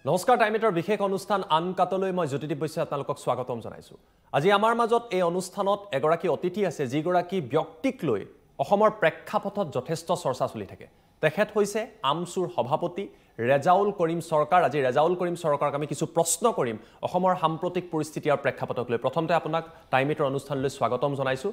নমস্কাৰ টাইমেটৰ বিশেষ অনুষ্ঠান আনকাটলৈ মই জ্যোতিদীপ বৈশ্যই আপোনালোকক স্বাগতম জনাইছো। আজি আমাৰ মাজত এই অনুষ্ঠানত এগৰাকী অতিথি আছে যিগৰাকী ব্যক্তিক লৈ অসমৰ প্ৰেক্ষাপটত যথেষ্ট চৰ্চা চলি থাকে। তেখেত হৈছে আমছুৰ সভাপতি ৰেজাউল কৰিম সৰকাৰ। আজি ৰেজাউল কৰিম সৰকাৰক আমি কিছু প্ৰশ্ন কৰিম অসমৰ সাম্প্ৰতিক পৰিস্থিতি আৰু প্ৰেক্ষাপটক লৈ। প্ৰথমতে আপোনাক টাইমেটৰ অনুষ্ঠানলৈ স্বাগতম জনাইছো।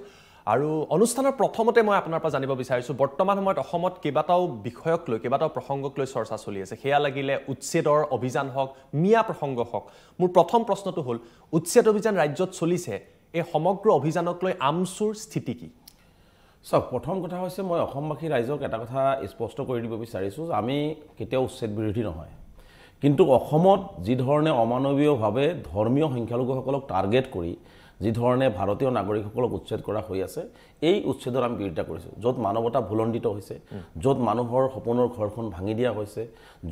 আৰু অনুষ্ঠানৰ প্ৰথমতে মই আপোনাৰ পৰা জানিব বিচাৰিছো বৰ্তমান সময়ত অসমত কেইবাটাও বিষয়ক লৈ কেইবাটাও প্ৰসংগক লৈ চৰ্চা চলি আছে। সেয়া লাগিলে উচ্ছেদৰ অভিযান হওক মিয়া প্ৰসংগ হওক। মোৰ প্ৰথম প্ৰশ্নটো হ'ল উচ্ছেদ অভিযান ৰাজ্যত চলিছে, এই সমগ্ৰ অভিযানক লৈ আমছুৰ স্থিতি কি? চাওক, প্ৰথম কথা হৈছে মই অসমবাসী ৰাইজক এটা কথা স্পষ্ট কৰি দিব বিচাৰিছোঁ যে আমি কেতিয়াও উচ্ছেদ বিৰোধী নহয়, কিন্তু অসমত যি ধৰণে অমানৱীয়ভাৱে ধৰ্মীয় সংখ্যালঘুসকলক টাৰ্গেট কৰি যি ধৰণে ভাৰতীয় নাগৰিকসকলক উচ্ছেদ কৰা হৈ আছে, এই উচ্ছেদৰ আমি বিৰোধিতা কৰিছোঁ। য'ত মানৱতা ভুলণ্ডিত হৈছে, য'ত মানুহৰ সপোনৰ ঘৰখন ভাঙি দিয়া হৈছে,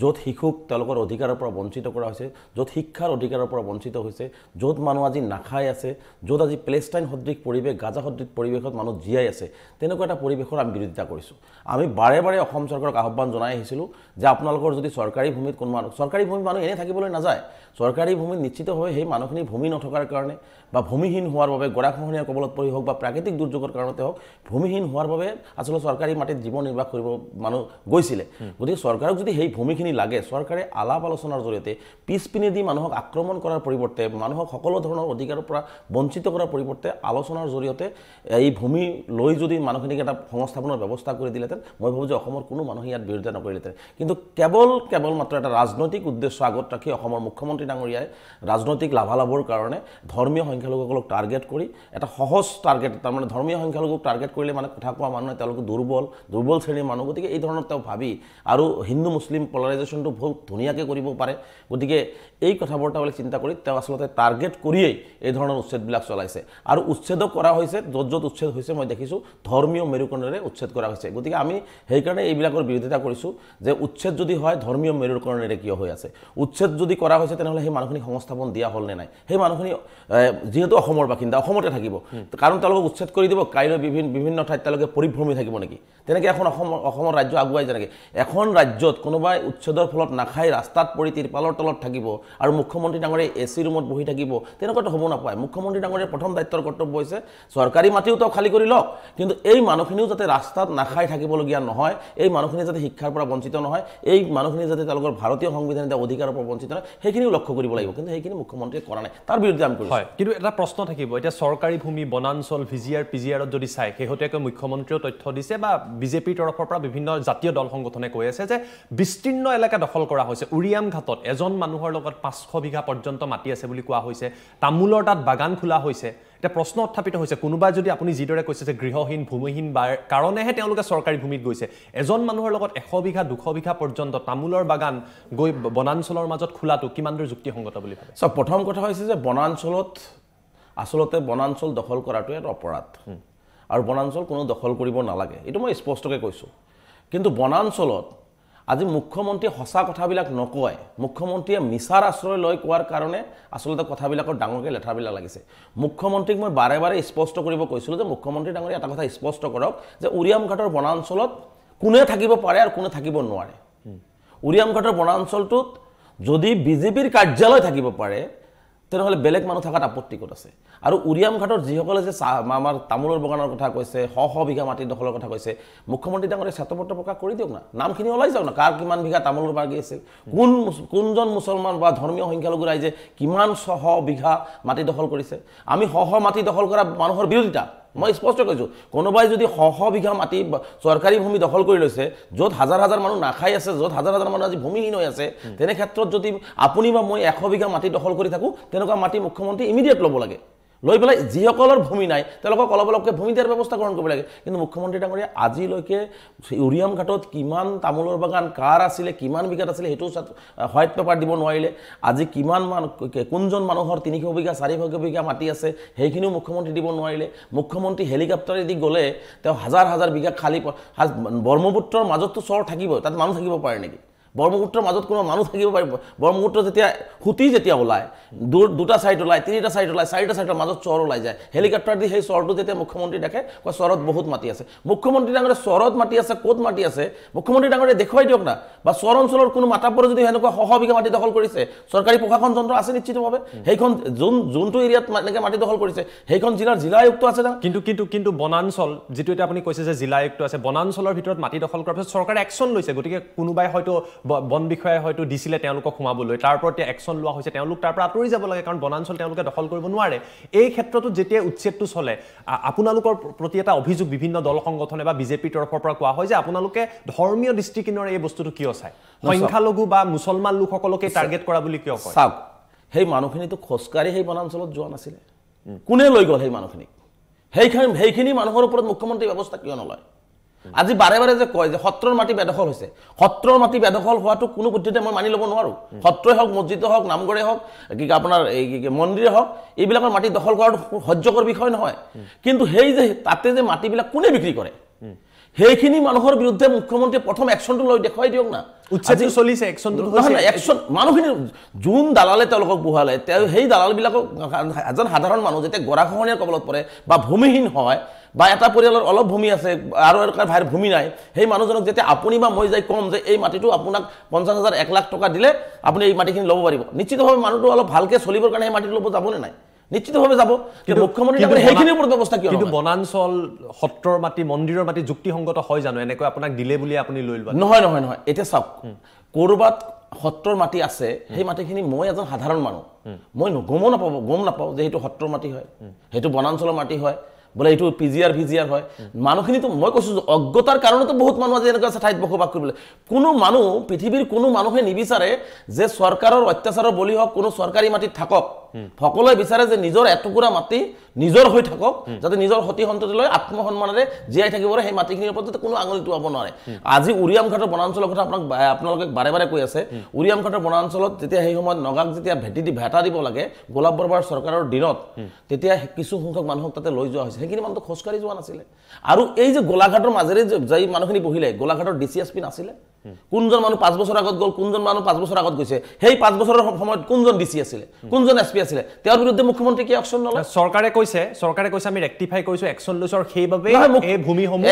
য'ত শিশুক তেওঁলোকৰ অধিকাৰৰ পৰা বঞ্চিত কৰা হৈছে, য'ত শিক্ষাৰ অধিকাৰৰ পৰা বঞ্চিত হৈছে, য'ত মানুহ আজি নাখাই আছে, য'ত আজি পেলেষ্টাইন সদৃশ পৰিৱেশ, গাজা সদৃশ পৰিৱেশত মানুহ জীয়াই আছে, তেনেকুৱা এটা পৰিৱেশৰ আমি বিৰোধিতা কৰিছোঁ। আমি বাৰে বাৰে অসম চৰকাৰক আহ্বান জনাই আহিছিলোঁ যে আপোনালোকৰ যদি চৰকাৰী ভূমিত কোনো মানুহ, চৰকাৰী ভূমিত মানুহ এনেই থাকিবলৈ নাযায়। চৰকাৰী ভূমিত নিশ্চিতভাৱে সেই মানুহখিনি ভূমি নথকাৰ কাৰণে বা ভূমিহীন হোৱাৰ বাবে, গৰাখহনীয়াৰ কবলত পৰি হওক বা প্ৰাকৃতিক দুৰ্যোগৰ কাৰণতে হওক, ভূমিহীন হোৱাৰ বাবে আচলতে চৰকাৰী মাটিত জীৱন নিৰ্বাহ কৰিব মানুহ গৈছিলে। গতিকে চৰকাৰক যদি সেই ভূমিখিনি লাগে, চৰকাৰে আলাপ আলোচনাৰ জৰিয়তে পিছপিনে দি মানুহক আক্ৰমণ কৰাৰ পৰিৱৰ্তে, মানুহক সকলো ধৰণৰ অধিকাৰৰ পৰা বঞ্চিত কৰাৰ পৰিৱৰ্তে আলোচনাৰ জৰিয়তে এই ভূমি লৈ যদি মানুহখিনিক এটা সংস্থাপনৰ ব্যৱস্থা কৰি দিলেহেঁতেন, মই ভাবোঁ যে অসমৰ কোনো মানুহে ইয়াত বিৰোধিতা নকৰিলেহেঁতেন। কিন্তু কেৱল মাত্ৰ এটা ৰাজনৈতিক উদ্দেশ্য আগত ৰাখি অসমৰ মুখ্যমন্ত্ৰী ডাঙৰীয়াই ৰাজনৈতিক লাভালাভৰ কাৰণে ধৰ্মীয় সংখ্যালঘুসকলক টাৰ্গেট কৰি এটা সহজ টাৰ্গেট, তাৰমানে ধৰ্মীয় সংখ্যালঘুক টাৰ্গেট কৰিলে মানে কথা কোৱা মানুহে তেওঁলোকে দুৰ্বল শ্ৰেণীৰ মানুহ, গতিকে এই ধৰণৰ তেওঁ ভাবি আৰু হিন্দু মুছলিম পলাৰাইজেশ্যনটো বহুত ধুনীয়াকৈ কৰিব পাৰে। গতিকে এই কথা বতৰাবিলাক চিন্তা কৰি তেওঁ আচলতে টাৰ্গেট কৰিয়েই এই ধৰণৰ উচ্ছেদবিলাক চলাইছে। আৰু উচ্ছেদো কৰা হৈছে, য'ত য'ত উচ্ছেদ হৈছে মই দেখিছোঁ ধৰ্মীয় মেৰুকৰণেৰে উচ্ছেদ কৰা হৈছে। গতিকে আমি সেইকাৰণে এইবিলাকৰ বিৰোধিতা কৰিছোঁ যে উচ্ছেদ যদি হয় ধৰ্মীয় মেৰুকৰণেৰে কিয় হৈ আছে। উচ্ছেদ যদি কৰা হৈছে তেনেহ'লে সেই মানুহখিনি সংস্থাপন দিয়া হ'ল নে নাই? সেই মানুহখিনি যিহেতু অসমৰ বাসিন্দা, অসমতে থাকিব, কাৰণ তেওঁলোকক উচ্ছেদ কৰি দিব, কাইলৈ বিভিন্ন ঠাইত তেওঁলোকে পৰিভ্ৰমী থাকিব নেকি? তেনেকৈ এখন অসমৰ ৰাজ্য আগুৱাই যায় নেকি? এখন ৰাজ্যত কোনোবাই উচ্ছেদৰ ফলত নাখাই ৰাস্তাত পৰি তিৰপালৰ তলত থাকিব আৰু মুখ্যমন্ত্ৰী ডাঙৰীয়াই AC ৰুমত বহি থাকিব, তেনেকুৱাতো হ'ব নাপায়। মুখ্যমন্ত্ৰী ডাঙৰীয়াৰ প্ৰথম দায়িত্বৰ কৰ্তব্য হৈছে চৰকাৰী মাটিও তেওঁ খালী কৰি লওক, কিন্তু এই মানুহখিনিও যাতে ৰাস্তাত নাখাই থাকিবলগীয়া নহয়, এই মানুহখিনি যাতে শিক্ষাৰ পৰা বঞ্চিত নহয়, এই মানুহখিনি যাতে তেওঁলোকৰ ভাৰতীয় সংবিধানে দিয়া অধিকাৰৰ পৰা বঞ্চিত নহয়, সেইখিনিও লক্ষ্য কৰিব লাগিব। কিন্তু সেইখিনি মুখ্যমন্ত্ৰীয়ে কৰা নাই, তাৰ বিৰুদ্ধে আমি কৰিছোঁ। হয়, কিন্তু এটা প্ৰশ্ন থাকিব, এতিয়া চৰকাৰী ভূমি বনাঞ্চল VGR PGRত যদি চাই, শেহতীয়াকৈ মুখ্যমন্ত্ৰীয়েও তথ্য দিছে বা বিজেপিৰ তৰফৰ পৰা বিভিন্ন জাতীয় দল সংগঠনে কৈ আছে যে বিস্তীৰ্ণ এলেকা দখল কৰা হৈছে। উৰিয়াম ঘাটত এজন মানুহৰ লগত 500 বিঘা পৰ্যন্ত মাটি আছে বুলি কোৱা হৈছে। তামোলৰ তাত বাগান খোলা হৈছে। এতিয়া প্ৰশ্ন উত্থাপিত হৈছে, কোনোবাই যদি আপুনি যিদৰে কৈছে যে গৃহহীন ভূমিহীন কাৰণেহে তেওঁলোকে চৰকাৰী ভূমিত গৈছে, এজন মানুহৰ লগত 100 বিঘা 200 বিঘা পৰ্যন্ত তামোলৰ বাগান গৈ বনাঞ্চলৰ মাজত খোলাটো কিমান দূৰ যুক্তিসংগত বুলি ভাবে? প্ৰথম কথা হৈছে যে আচলতে বনাঞ্চল দখল কৰাটো এটা অপৰাধ, আৰু বনাঞ্চল কোনো দখল কৰিব নালাগে, এইটো মই স্পষ্টকৈ কৈছোঁ। কিন্তু বনাঞ্চলত আজি মুখ্যমন্ত্ৰীয়ে সঁচা কথাবিলাক নকয়, মুখ্যমন্ত্ৰীয়ে মিছাৰ আশ্ৰয় লৈ কোৱাৰ কাৰণে আচলতে কথাবিলাকৰ ডাঙৰকৈ লেঠাবিলাক লাগিছে। মুখ্যমন্ত্ৰীক মই বাৰে বাৰে স্পষ্ট কৰিব কৈছিলোঁ যে মুখ্যমন্ত্ৰী ডাঙৰীয়া এটা কথা স্পষ্ট কৰক যে উৰিয়াম ঘাটৰ বনাঞ্চলত কোনে থাকিব পাৰে আৰু কোনে থাকিব নোৱাৰে। উৰিয়াম ঘাটৰ বনাঞ্চলটোত যদি বিজেপিৰ কাৰ্যালয় থাকিব পাৰে তেনেহ'লে বেলেগ মানুহ থকাত আপত্তি ক'ত আছে? আৰু উৰিয়াম ঘাটৰ যিসকলে যে আমাৰ তামোলৰ বাগানৰ কথা কৈছে, শ বিঘা মাটি দখলৰ কথা কৈছে, মুখ্যমন্ত্ৰী ডাঙৰীয়াই শ্বেতপত্ৰ প্ৰকাশ কৰি দিয়ক না, নামখিনি ওলাই যাওক না, কাৰ কিমান বিঘা তামোলৰ বাগি আছে, কোনজন মুছলমান বা ধৰ্মীয় সংখ্যালঘু ৰাইজে কিমান শ বিঘা মাটি দখল কৰিছে। আমি শ মাটি দখল কৰা মানুহৰ বিৰোধিতা মই স্পষ্ট কৈছোঁ। কোনোবাই যদি শ বিঘা মাটি চৰকাৰী ভূমি দখল কৰি লৈছে, য'ত হাজাৰ হাজাৰ মানুহ নাখাই আছে, য'ত হাজাৰ হাজাৰ মানুহ আজি ভূমিহীন হৈ আছে, তেনে ক্ষেত্ৰত যদি আপুনি বা মই 100 বিঘা মাটি দখল কৰি থাকোঁ, তেনেকুৱা মাটি মুখ্যমন্ত্ৰী ইমিডিয়েট ল'ব লাগে। লৈ পেলাই যিসকলৰ ভূমি নাই তেওঁলোকক অলপ অলপকৈ ভূমি দিয়াৰ ব্যৱস্থা গ্ৰহণ কৰিব লাগে। কিন্তু মুখ্যমন্ত্ৰী ডাঙৰীয়া আজিলৈকে উৰিয়াম ঘাটত কিমান তামোলৰ বাগান কাৰ আছিলে, কিমান বিঘাত আছিলে, সেইটো হোৱাইট পেপাৰ দিব নোৱাৰিলে। আজি কোনজন মানুহৰ 300 বিঘা 400 বিঘা মাটি আছে সেইখিনিও মুখ্যমন্ত্ৰী দিব নোৱাৰিলে। মুখ্যমন্ত্ৰী হেলিকপ্টাৰেদি গ'লে তেওঁ হাজাৰ হাজাৰ বিঘা খালী, ব্ৰহ্মপুত্ৰৰ মাজততো চৰ থাকিব, তাত মানুহ থাকিব পাৰে নেকি? ব্ৰহ্মপুত্ৰৰ মাজত কোনো মানুহ থাকিব পাৰিব ব্ৰহ্মপুত্ৰ যেতিয়া হুতি যেতিয়া ওলায় দুটা ছাইড ওলায় তিনিটা ছাইড ওলায় চাৰিটা ছাইডৰ মাজত চৰ ওলাই যায় হেলিকপ্টাৰ দি সেই চৰটো যেতিয়া মুখ্যমন্ত্ৰী দেখে কয় চৰত বহুত মাটি আছে মুখ্যমন্ত্ৰী ডাঙৰে চৰত মাটি আছে ক'ত মাটি আছে মুখ্যমন্ত্ৰী ডাঙৰে দেখুৱাই দিয়ক না বা চৰ অঞ্চলৰ কোনো মাতাপৰে যদি সেনেকুৱা বিঘা মাটি দখল কৰিছে চৰকাৰী প্ৰশাসন যন্ত্ৰ আছে নিশ্চিতভাৱে সেইখন যোনটো এৰিয়াত এনেকৈ মাটি দখল কৰিছে সেইখন জিলা আয়ুক্ত আছে না কিন্তু বনাঞ্চল যিটো এতিয়া আপুনি কৈছে যে জিলা আয়ুক্ত আছে বনাঞ্চলৰ ভিতৰত মাটি দখল কৰাৰ পিছত চৰকাৰে একশ্যন লৈছে গতিকে কোনোবাই হয়তো বন বিষয়াই হয়তো দিছিলে তেওঁলোকক সোমাবলৈ তাৰ ওপৰত একশ্যন লোৱা হৈছে তেওঁলোক তাৰ পৰা আঁতৰি যাব লাগে কাৰণ বনাঞ্চল তেওঁলোকে দখল কৰিব নোৱাৰে এই ক্ষেত্ৰতো যেতিয়া উচ্ছেদটো চলে আপোনালোকৰ প্ৰতি এটা অভিযোগ বিভিন্ন দল সংগঠনে বা বিজেপিৰ তৰফৰ পৰা কোৱা হয় যে আপোনালোকে ধৰ্মীয় দৃষ্টিকোণেৰে এই বস্তুটো কিয় চায় সংখ্যালঘু বা মুছলমান লোকসকলকে টাৰ্গেট কৰা বুলি কিয় কয় চাওক সেই মানুহখিনিতো খোজকাঢ়ি সেই বনাঞ্চলত যোৱা নাছিলে কোনে লৈ গ'ল সেই মানুহখিনিক সেইখিনি মানুহৰ ওপৰত মুখ্যমন্ত্ৰী ব্যৱস্থা কিয় নলয় আজি বাৰে বাৰে যে কয় যে সত্ৰৰ মাটি বেদখল হৈছে সত্ৰৰ মাটি বেদখল হোৱাটো কোনো পদ্ধতিতে মই মানি ল'ব নোৱাৰোঁ সত্ৰই হওক মছজিদে হওক নামঘৰে হওক কি আপোনাৰ এই মন্দিৰে হওক এইবিলাকৰ মাটি দখল কৰাটো সহ্যকৰ বিষয় নহয় কিন্তু সেই যে তাতে যে মাটিবিলাক কোনে বিক্ৰী কৰে সেইখিনি মানুহৰ বিৰুদ্ধে মুখ্যমন্ত্ৰীয়ে প্ৰথম একশ্যনটো লৈ দেখুৱাই দিয়ক না উচ্ছেদটো চলিছে একশ্যনটো একশ্যন মানুহখিনি যোন দালালে তেওঁলোকক বহালে সেই দালালবিলাকক এজন সাধাৰণ মানুহ যেতিয়া গৰাখহনীয়াৰ কবলত পৰে বা ভূমিহীন হয় বা এটা পৰিয়ালৰ অলপ ভূমি আছে আৰু ভাইৰ ভূমি নাই সেই মানুহজনক যেতিয়া আপুনি বা মই যাই কম যে এই মাটিটো আপোনাক 50,000 1 লাখ টকা দিলে আপুনি এই মাটিখিনি ল'ব পাৰিব নিশ্চিতভাৱে মানুহটো অলপ ভালকৈ চলিবৰ কাৰণে সেই মাটিটো ল'ব যাবনে নাই নিশ্চিতভাৱে যাব কিন্তু মুখ্যমন্ত্ৰী সেইখিনিৰ ওপৰত ব্যৱস্থা কিয় কিন্তু বনাঞ্চল সত্ৰৰ মাটি মন্দিৰৰ মাটি যুক্তিসংগত হয় জানো এনেকৈ আপোনাক দিলে বুলি আপুনি লৈ ল'ব নহয় এতিয়া চাওক ক'ৰবাত সত্ৰৰ মাটি আছে সেই মাটিখিনি মই এজন সাধাৰণ মানুহ মই গম নাপাওঁ যে সেইটো সত্ৰৰ মাটি হয় সেইটো বনাঞ্চলৰ মাটি হয় বোলে এইটো পিজিআৰ ভিজিআৰ হয় মানুহখিনিতো মই কৈছোঁ অজ্ঞতাৰ কাৰণেতো বহুত মানুহ আজি এনেকুৱা আছে ঠাইত বসবাস কৰিবলৈ কোনো মানুহ পৃথিৱীৰ কোনো মানুহে নিবিচাৰে যে চৰকাৰৰ অত্যাচাৰৰ বলি হওক কোনো চৰকাৰী মাটিত থাকক সকলোৱে বিচাৰে যে নিজৰ এটুকুৰা মাটি নিজৰ হৈ থাকক যাতে নিজৰ সতি সন্ততিলৈ আত্মসন্মানেৰে জীয়াই থাকিবলৈ সেই মাটিখিনিৰ ওপৰত যাতে কোনো আঙুলি টোৱাব নোৱাৰে আজি উৰিয়ামঘাটৰ বনাঞ্চলৰ কথা আপোনালোকে বাৰে বাৰে কৈ আছে উৰিয়ামঘাটৰ বনাঞ্চলত যেতিয়া সেই সময়ত নগাক যেতিয়া ভেটা দিব লাগে গোলাপ বৰুৱাৰ চৰকাৰৰ দিনত তেতিয়া কিছু সংখ্যক মানুহক তাতে লৈ যোৱা হৈছে সেইখিনি মানুহটো খোজকাঢ়ি যোৱা নাছিলে আৰু এই যে গোলাঘাটৰ মাজেৰে যে মানুহখিনি বহিলে গোলাঘাটৰ DCSP নাছিলে কোনজন মানুহ 5 বছৰ আগত গ'ল কোনজন মানুহ 5 বছৰ আগত গৈছে সেই 5 বছৰৰ সময়ত কোনজন DC আছিলে কোনজন SP আছিলে তেওঁৰ বিৰুদ্ধে মুখ্যমন্ত্ৰী কি একশ্যন নলয় চৰকাৰে কৈছে আমি ৰেক্টিফাই কৰিছো একশ্যন লৈছো আৰু সেইভাবে এই ভূমিসমূহ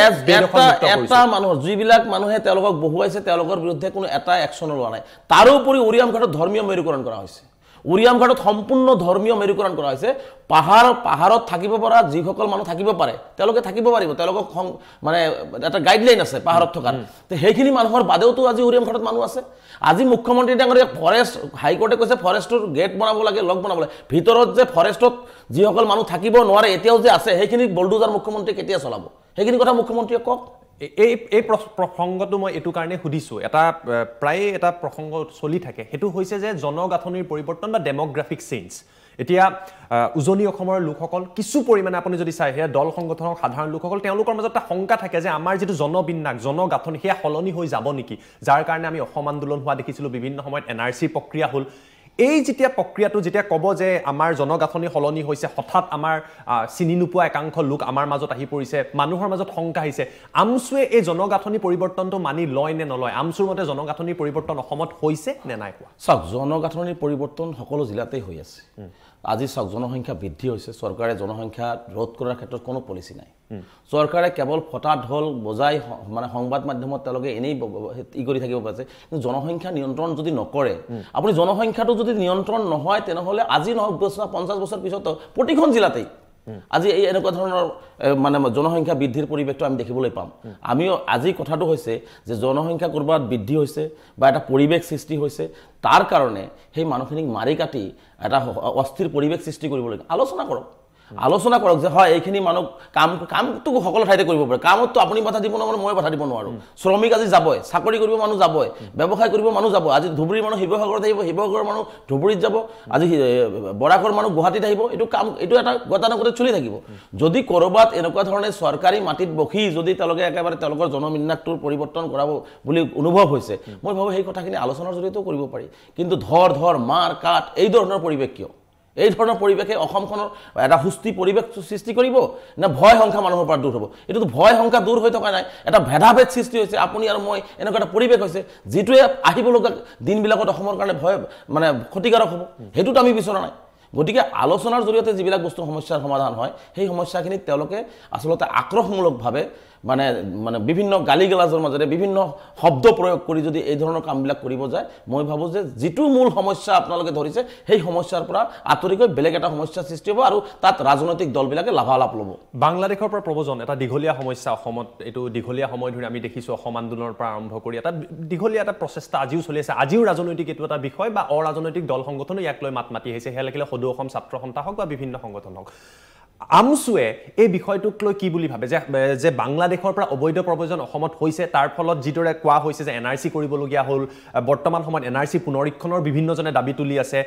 এটা মানুহৰ যিবিলাক মানুহে তেওঁলোকক বহুৱাইছে তেওঁলোকৰ বিৰুদ্ধে কোনো এটা একশ্যন লোৱা নাই তাৰোপৰি উৰিয়ামঘাটত ধৰ্মীয় মেৰুকৰণ কৰা হৈছে উৰিয়ামঘাটত সম্পূৰ্ণ ধৰ্মীয় মেৰুকৰণ কৰা হৈছে পাহাৰত থাকিব পৰা যিসকল মানুহ থাকিব পাৰে তেওঁলোকে থাকিব পাৰিব তেওঁলোকক মানে এটা গাইডলাইন আছে পাহাৰত থকাৰ সেইখিনি মানুহৰ বাদেওতো আজি উৰিয়ামঘাটত মানুহ আছে আজি মুখ্যমন্ত্ৰী ডাঙৰীয়া ফৰেষ্ট হাইকোৰ্টে কৈছে ফৰেষ্টৰ গেট বনাব লাগে লগ বনাব লাগে ভিতৰত যে ফৰেষ্টত যিসকল মানুহ থাকিব নোৱাৰে এতিয়াও যে আছে সেইখিনি বলডোজাৰ মুখ্যমন্ত্ৰী কেতিয়া চলাব সেইখিনি কথা মুখ্যমন্ত্ৰীয়ে কওক এই প্ৰসংগটো মই এইটো কাৰণে সুধিছোঁ প্ৰায় এটা প্ৰসংগ চলি থাকে সেইটো হৈছে যে জনগাঁথনিৰ পৰিৱৰ্তন বা ডেম'গ্ৰাফিক চেঞ্জ এতিয়া উজনি অসমৰ লোকসকল কিছু পৰিমাণে আপুনি যদি চাই সেয়া দল সংগঠনৰ সাধাৰণ লোকসকল তেওঁলোকৰ মাজত এটা শংকা থাকে যে আমাৰ যিটো জনবিন্যাস জনগাঁথনি সেয়া সলনি হৈ যাব নেকি যাৰ কাৰণে আমি অসম আন্দোলন হোৱা দেখিছিলোঁ বিভিন্ন সময়ত NRC প্ৰক্ৰিয়া হ'ল এই যেতিয়া প্ৰক্ৰিয়াটো যেতিয়া ক'ব যে আমাৰ জনগাঁথনি সলনি হৈছে হঠাৎ আমাৰ চিনি নোপোৱা একাংশ লোক আমাৰ মাজত আহি পৰিছে মানুহৰ মাজত শংকা আহিছে আমছুৱে এই জনগাঁথনি পৰিৱৰ্তনটো মানি লয় নে নলয় আমছুৰ মতে জনগাঁথনিৰ পৰিৱৰ্তন অসমত হৈছে নে নাই হোৱা চাওক জনগাঁথনিৰ পৰিৱৰ্তন সকলো জিলাতেই হৈ আছে আজি চাওক জনসংখ্যা বৃদ্ধি হৈছে চৰকাৰে জনসংখ্যা ৰোধ কৰাৰ ক্ষেত্ৰত কোনো পলিচি নাই চৰকাৰে কেৱল ফটা ঢোল বজাই মানে সংবাদ মাধ্যমত তেওঁলোকে এনেই ই কৰি থাকিব পাৰিছে কিন্তু জনসংখ্যা নিয়ন্ত্ৰণ যদি নকৰে আপুনি জনসংখ্যাটো যদি নিয়ন্ত্ৰণ নহয় তেনেহ'লে আজি নহয় 50 বছৰ পিছত প্ৰতিখন জিলাতেই আজি এই এনেকুৱা ধৰণৰ মানে জনসংখ্যা বৃদ্ধিৰ পৰিৱেশটো আমি দেখিবলৈ পাম আমিও আজি কথাটো হৈছে যে জনসংখ্যা ক'ৰবাত বৃদ্ধি হৈছে বা এটা পৰিৱেশ সৃষ্টি হৈছে তাৰ কাৰণে সেই মানুহখিনিক মাৰি কাটি এটা অস্থিৰ পৰিৱেশ সৃষ্টি কৰিব লাগে আলোচনা কৰক যে হয় এইখিনি মানুহ কামটো সকলো ঠাইতে কৰিব পাৰে কামততো আপুনি বাধা দিব নোৱাৰে মই বাধা দিব নোৱাৰোঁ শ্ৰমিক আজি যাবই চাকৰি কৰিব মানুহ যাবই ব্যৱসায় কৰিব মানুহ যাব আজি ধুবুৰীৰ মানুহ শিৱসাগৰত আহিব শিৱসাগৰৰ মানুহ ধুবুৰীত যাব আজি বৰাকৰ মানুহ গুৱাহাটীত আহিব এইটো এটা গতানুগতিক চলি থাকিব যদি ক'ৰবাত এনেকুৱা ধৰণে চৰকাৰী মাটিত বহি যদি তেওঁলোকে একেবাৰে তেওঁলোকৰ জনবিন্যাসটোৰ পৰিৱৰ্তন কৰাব বুলি অনুভৱ হৈছে মই ভাবোঁ সেই কথাখিনি আলোচনাৰ জৰিয়তেও কৰিব পাৰি কিন্তু ধৰ মাৰ কাট এই ধৰণৰ পৰিৱেশ কিয় এই ধৰণৰ পৰিৱেশে অসমখনৰ এটা সুস্থিৰ পৰিৱেশ সৃষ্টি কৰিব না ভয় সংখ্যা মানুহৰ পৰা দূৰ হ'ব এইটো ভয় সংখ্যা দূৰ হৈ থকা নাই এটা ভেদাভেদ সৃষ্টি হৈছে আপুনি আৰু মই এনেকুৱা এটা পৰিৱেশ হৈছে যিটোৱে আহিব লগা দিনবিলাকত অসমৰ কাৰণে ভয় মানে ক্ষতিকাৰক হ'ব সেইটোতো আমি বিচৰা নাই গতিকে আলোচনাৰ জৰিয়তে যিবিলাক বস্তু সমস্যাৰ সমাধান হয় সেই সমস্যাখিনিত তেওঁলোকে আচলতে আক্ৰমণমূলকভাৱে মানে মানে বিভিন্ন গালিগালাজৰ মাজেৰে বিভিন্ন শব্দ প্ৰয়োগ কৰি যদি এই ধৰণৰ কামবিলাক কৰিব যায় মই ভাবোঁ যে যিটো মূল সমস্যা আপোনালোকে ধৰিছে সেই সমস্যাৰ পৰা আঁতৰি গৈ বেলেগ এটা সমস্যাৰ সৃষ্টি হ'ব আৰু তাত ৰাজনৈতিক দলবিলাকে লাভালাভ ল'ব বাংলাদেশৰ পৰা প্ৰব্ৰজন এটা দীঘলীয়া সমস্যা অসমত এইটো দীঘলীয়া সময় ধৰি আমি দেখিছোঁ অসম আন্দোলনৰ পৰা আৰম্ভ কৰি এটা দীঘলীয়া এটা প্ৰচেষ্টা আজিও চলি আছে আজিও ৰাজনৈতিক এইটো এটা বিষয় বা অৰাজনৈতিক দল সংগঠনো ইয়াক লৈ মাত মাতি আহিছে সেয়া লাগিলে সদৌ অসম ছাত্ৰ সন্থা হওক বা বিভিন্ন সংগঠন হওক আমছুৱে এই বিষয়টোক লৈ কি বুলি ভাবে যে বাংলাদেশৰ পৰা অবৈধ প্ৰব্ৰজন অসমত হৈছে তাৰ ফলত যিদৰে কোৱা হৈছে যে এনআৰচি কৰিবলগীয়া হ'ল বৰ্তমান সময়ত এনআৰচি পুনৰীক্ষণৰ বিভিন্নজনে দাবী তুলি আছে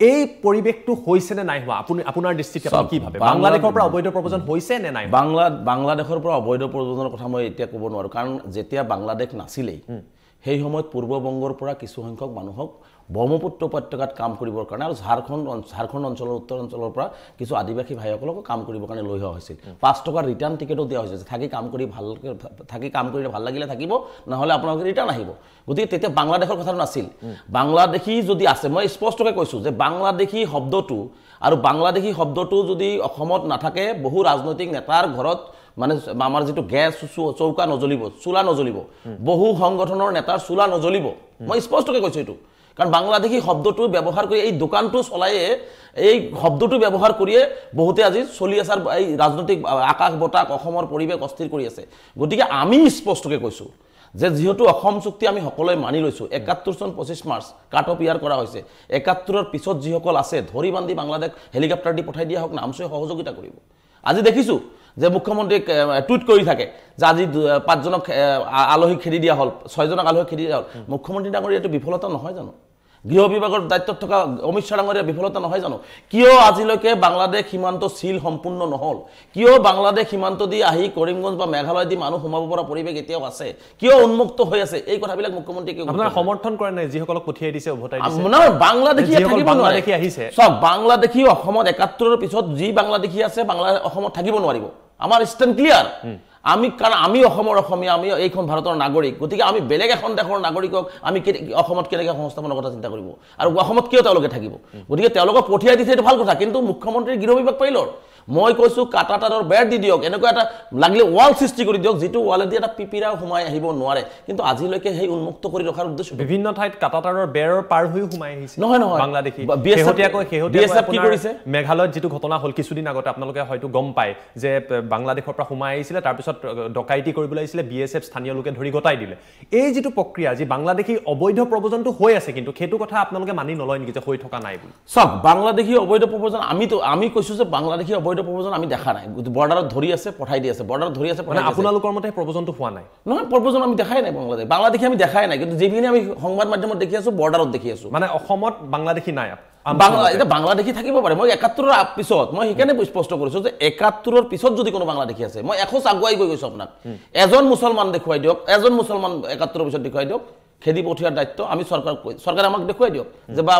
এই পৰিৱেশটো হৈছে নে নাই হোৱা আপোনাৰ দৃষ্টিত কি ভাবে বাংলাদেশৰ পৰা অবৈধ প্ৰব্ৰজন হৈছে নে নাই বাংলাদেশৰ পৰা অবৈধ প্ৰব্ৰজনৰ কথা মই এতিয়া ক'ব নোৱাৰোঁ কাৰণ যেতিয়া বাংলাদেশ নাছিলেই সেই সময়ত পূৰ্ববংগৰ পৰা কিছু সংখ্যক মানুহক ব্ৰহ্মপুত্ৰ উপত্যকাত কাম কৰিবৰ কাৰণে আৰু ঝাৰখণ্ড অঞ্চলৰ উত্তৰ অঞ্চলৰ পৰা কিছু আদিবাসী ভাইসকলক কাম কৰিবৰ কাৰণে লৈ অহা হৈছিল 5 টকাৰ ৰিটাৰ্ণ টিকেটো দিয়া হৈছে যে থাকি কাম কৰি কৰিলে ভাল লাগিলে থাকিব নহ'লে আপোনালোকে ৰিটাৰ্ণ আহিব গতিকে তেতিয়া বাংলাদেশৰ কথা নাছিল বাংলাদেশী যদি আছে মই স্পষ্টকৈ কৈছোঁ যে বাংলাদেশী শব্দটো আৰু বাংলাদেশী শব্দটো যদি অসমত নাথাকে বহু ৰাজনৈতিক নেতাৰ ঘৰত মানে আমাৰ যেটো গ্যাস চৌকা নজ্বলিব চুলা নজ্বলিব বহু সংগঠনৰ নেতাৰ চুলা নজ্বলিব মই স্পষ্টকৈ কৈছোঁ এইটো কাৰণ বাংলাদেশী শব্দটো ব্যৱহাৰ কৰি এই দোকানটো চলায়ে এই শব্দটো ব্যৱহাৰ কৰিয়ে বহুতে আজি চলি আছে এই ৰাজনৈতিক আকাশ বতাক অসমৰ পৰিৱেশ অস্থিৰ কৰি আছে গতিকে আমি স্পষ্টকৈ কৈছোঁ যে যেহেতু অসম চুক্তি আমি সকলোৱে মানি লৈছোঁ 71 চন 25 মাৰ্চ কাট অফ ইয়াৰ কৰা হৈছে 71ৰ পিছত যিসকল আছে ধৰি বান্ধি বাংলাদেশ হেলিকপ্টাৰ দি পঠাই দিয়া হওক না আমছুৱে সহযোগিতা কৰিব আজি দেখিছোঁ যে মুখ্যমন্ত্ৰীক টুইট কৰি থাকে যে আজি 5জনক আলহী খেদি দিয়া হ'ল 6জনক আলহী খেদি দিয়া হ'ল মুখ্যমন্ত্ৰী ডাঙৰীয়া এইটো বিফলতা নহয় জানো গৃহ বিভাগৰ দায়িত্বত থকা অমিত শ্বাহ ডাঙৰীয়া বিফলতা নহয় জানো কিয় আজিলৈকে বাংলাদেশ সীমান্ত সিল সম্পূৰ্ণ নহল কিয় বাংলাদেশ সীমান্ত দি আহি কৰিমগঞ্জ বা মেঘালয় দি মানুহ সোমাব পৰা পৰিৱেশ এতিয়াও আছে কিয় উন্মুক্ত হৈ আছে এই কথাবিলাক মুখ্যমন্ত্ৰীকে আপোনাৰ সমৰ্থন কৰে নাই যিসকলক পঠিয়াই দিছে উভতাই দিছে নহয় বাংলাদেশী থাকিব নোৱাৰে দেখি আহিছে সব বাংলাদেশী অসমত 71ৰ পিছত যি বাংলাদেশী আছে অসমত থাকিব নোৱাৰিব আমাৰ ষ্টেণ্ড ক্লিয়াৰ কাৰণ আমি অসমৰ অসমীয়া আমি এইখন ভাৰতৰ নাগৰিক গতিকে আমি বেলেগ এখন দেশৰ নাগৰিকক আমি অসমত কেনেকৈ সংস্থাপনৰ কথা চিন্তা কৰিব আৰু অসমত কিয় তেওঁলোকে থাকিব গতিকে তেওঁলোকক পঠিয়াই দিছে এইটো ভাল কথা কিন্তু মুখ্যমন্ত্ৰীৰ গৃহ বিভাগ পাৰিলৰ মই কৈছোঁ কাটাতাৰৰ বেৰ দি দিয়ক এনেকুৱা এটা লাগিলে ৱাল সৃষ্টি কৰি দিয়ক যিটো ৱালেদি এটা পিপিৰা সোমাই আহিব নোৱাৰে কিন্তু আজিলৈকে সেই উন্মুক্ত কৰি ৰখাৰ উদ্দেশ্য বিভিন্ন ঠাইত কাটাতাৰৰ বেৰৰ পাৰ হৈ সোমাই আহিছে নহয় বাংলাদেশী বিএছএফ কি কৰিছে মেঘালয়ত যিটো ঘটনা হ'ল কিছুদিন আগতে আপোনালোকে হয়তো গম পায় যে বাংলাদেশৰ পৰা সোমাই আহিছিলে তাৰপিছত ডকাইতি কৰিবলৈ আহিছিলে বিএছএফ স্থানীয় লোকে ধৰি গতাই দিলে এই যিটো প্ৰক্ৰিয়া যি বাংলাদেশী অবৈধ প্ৰব্ৰজনটো হৈ আছে কিন্তু সেইটো কথা আপোনালোকে মানি নলয় নেকি যে হৈ থকা নাই বুলি চাওক বাংলাদেশী অবৈধ প্ৰব্ৰজন আমি কৈছোঁ যে বাংলাদেশী অবৈধ প্ৰব্ৰজন আমি দেখা নাই বৰ্ডাৰত ধৰি আছে পঠাই দি আছে বৰ্ডাৰত ধৰি আছে মানে আপোনালোকৰ মতে প্ৰব্ৰজনটো হোৱা নাই নহয় প্ৰব্ৰজন আমি দেখাই নাই বাংলাদেশী আমি দেখাই নাই কিন্তু যিখিনি আমি সংবাদ মাধ্যমত দেখি আছোঁ বৰ্ডাৰত দেখি আছোঁ মানে অসমত বাংলাদেশী নাই এতিয়া বাংলাদেশী থাকিব পাৰে মই 71ৰ পিছত মই সেইকাৰণে স্পষ্ট কৰিছোঁ যে 71ৰ পিছত যদি কোনো বাংলাদেশী আছে মই এখোজ আগুৱাই গৈ গৈছোঁ আপোনাক এজন মুছলমান দেখুৱাই দিয়ক এজন মুছলমান 71ৰ পিছত দেখুৱাই দিয়ক খেদি পঠিওৱাৰ দায়িত্ব আমি চৰকাৰে আমাক দেখুৱাই দিয়ক যে বা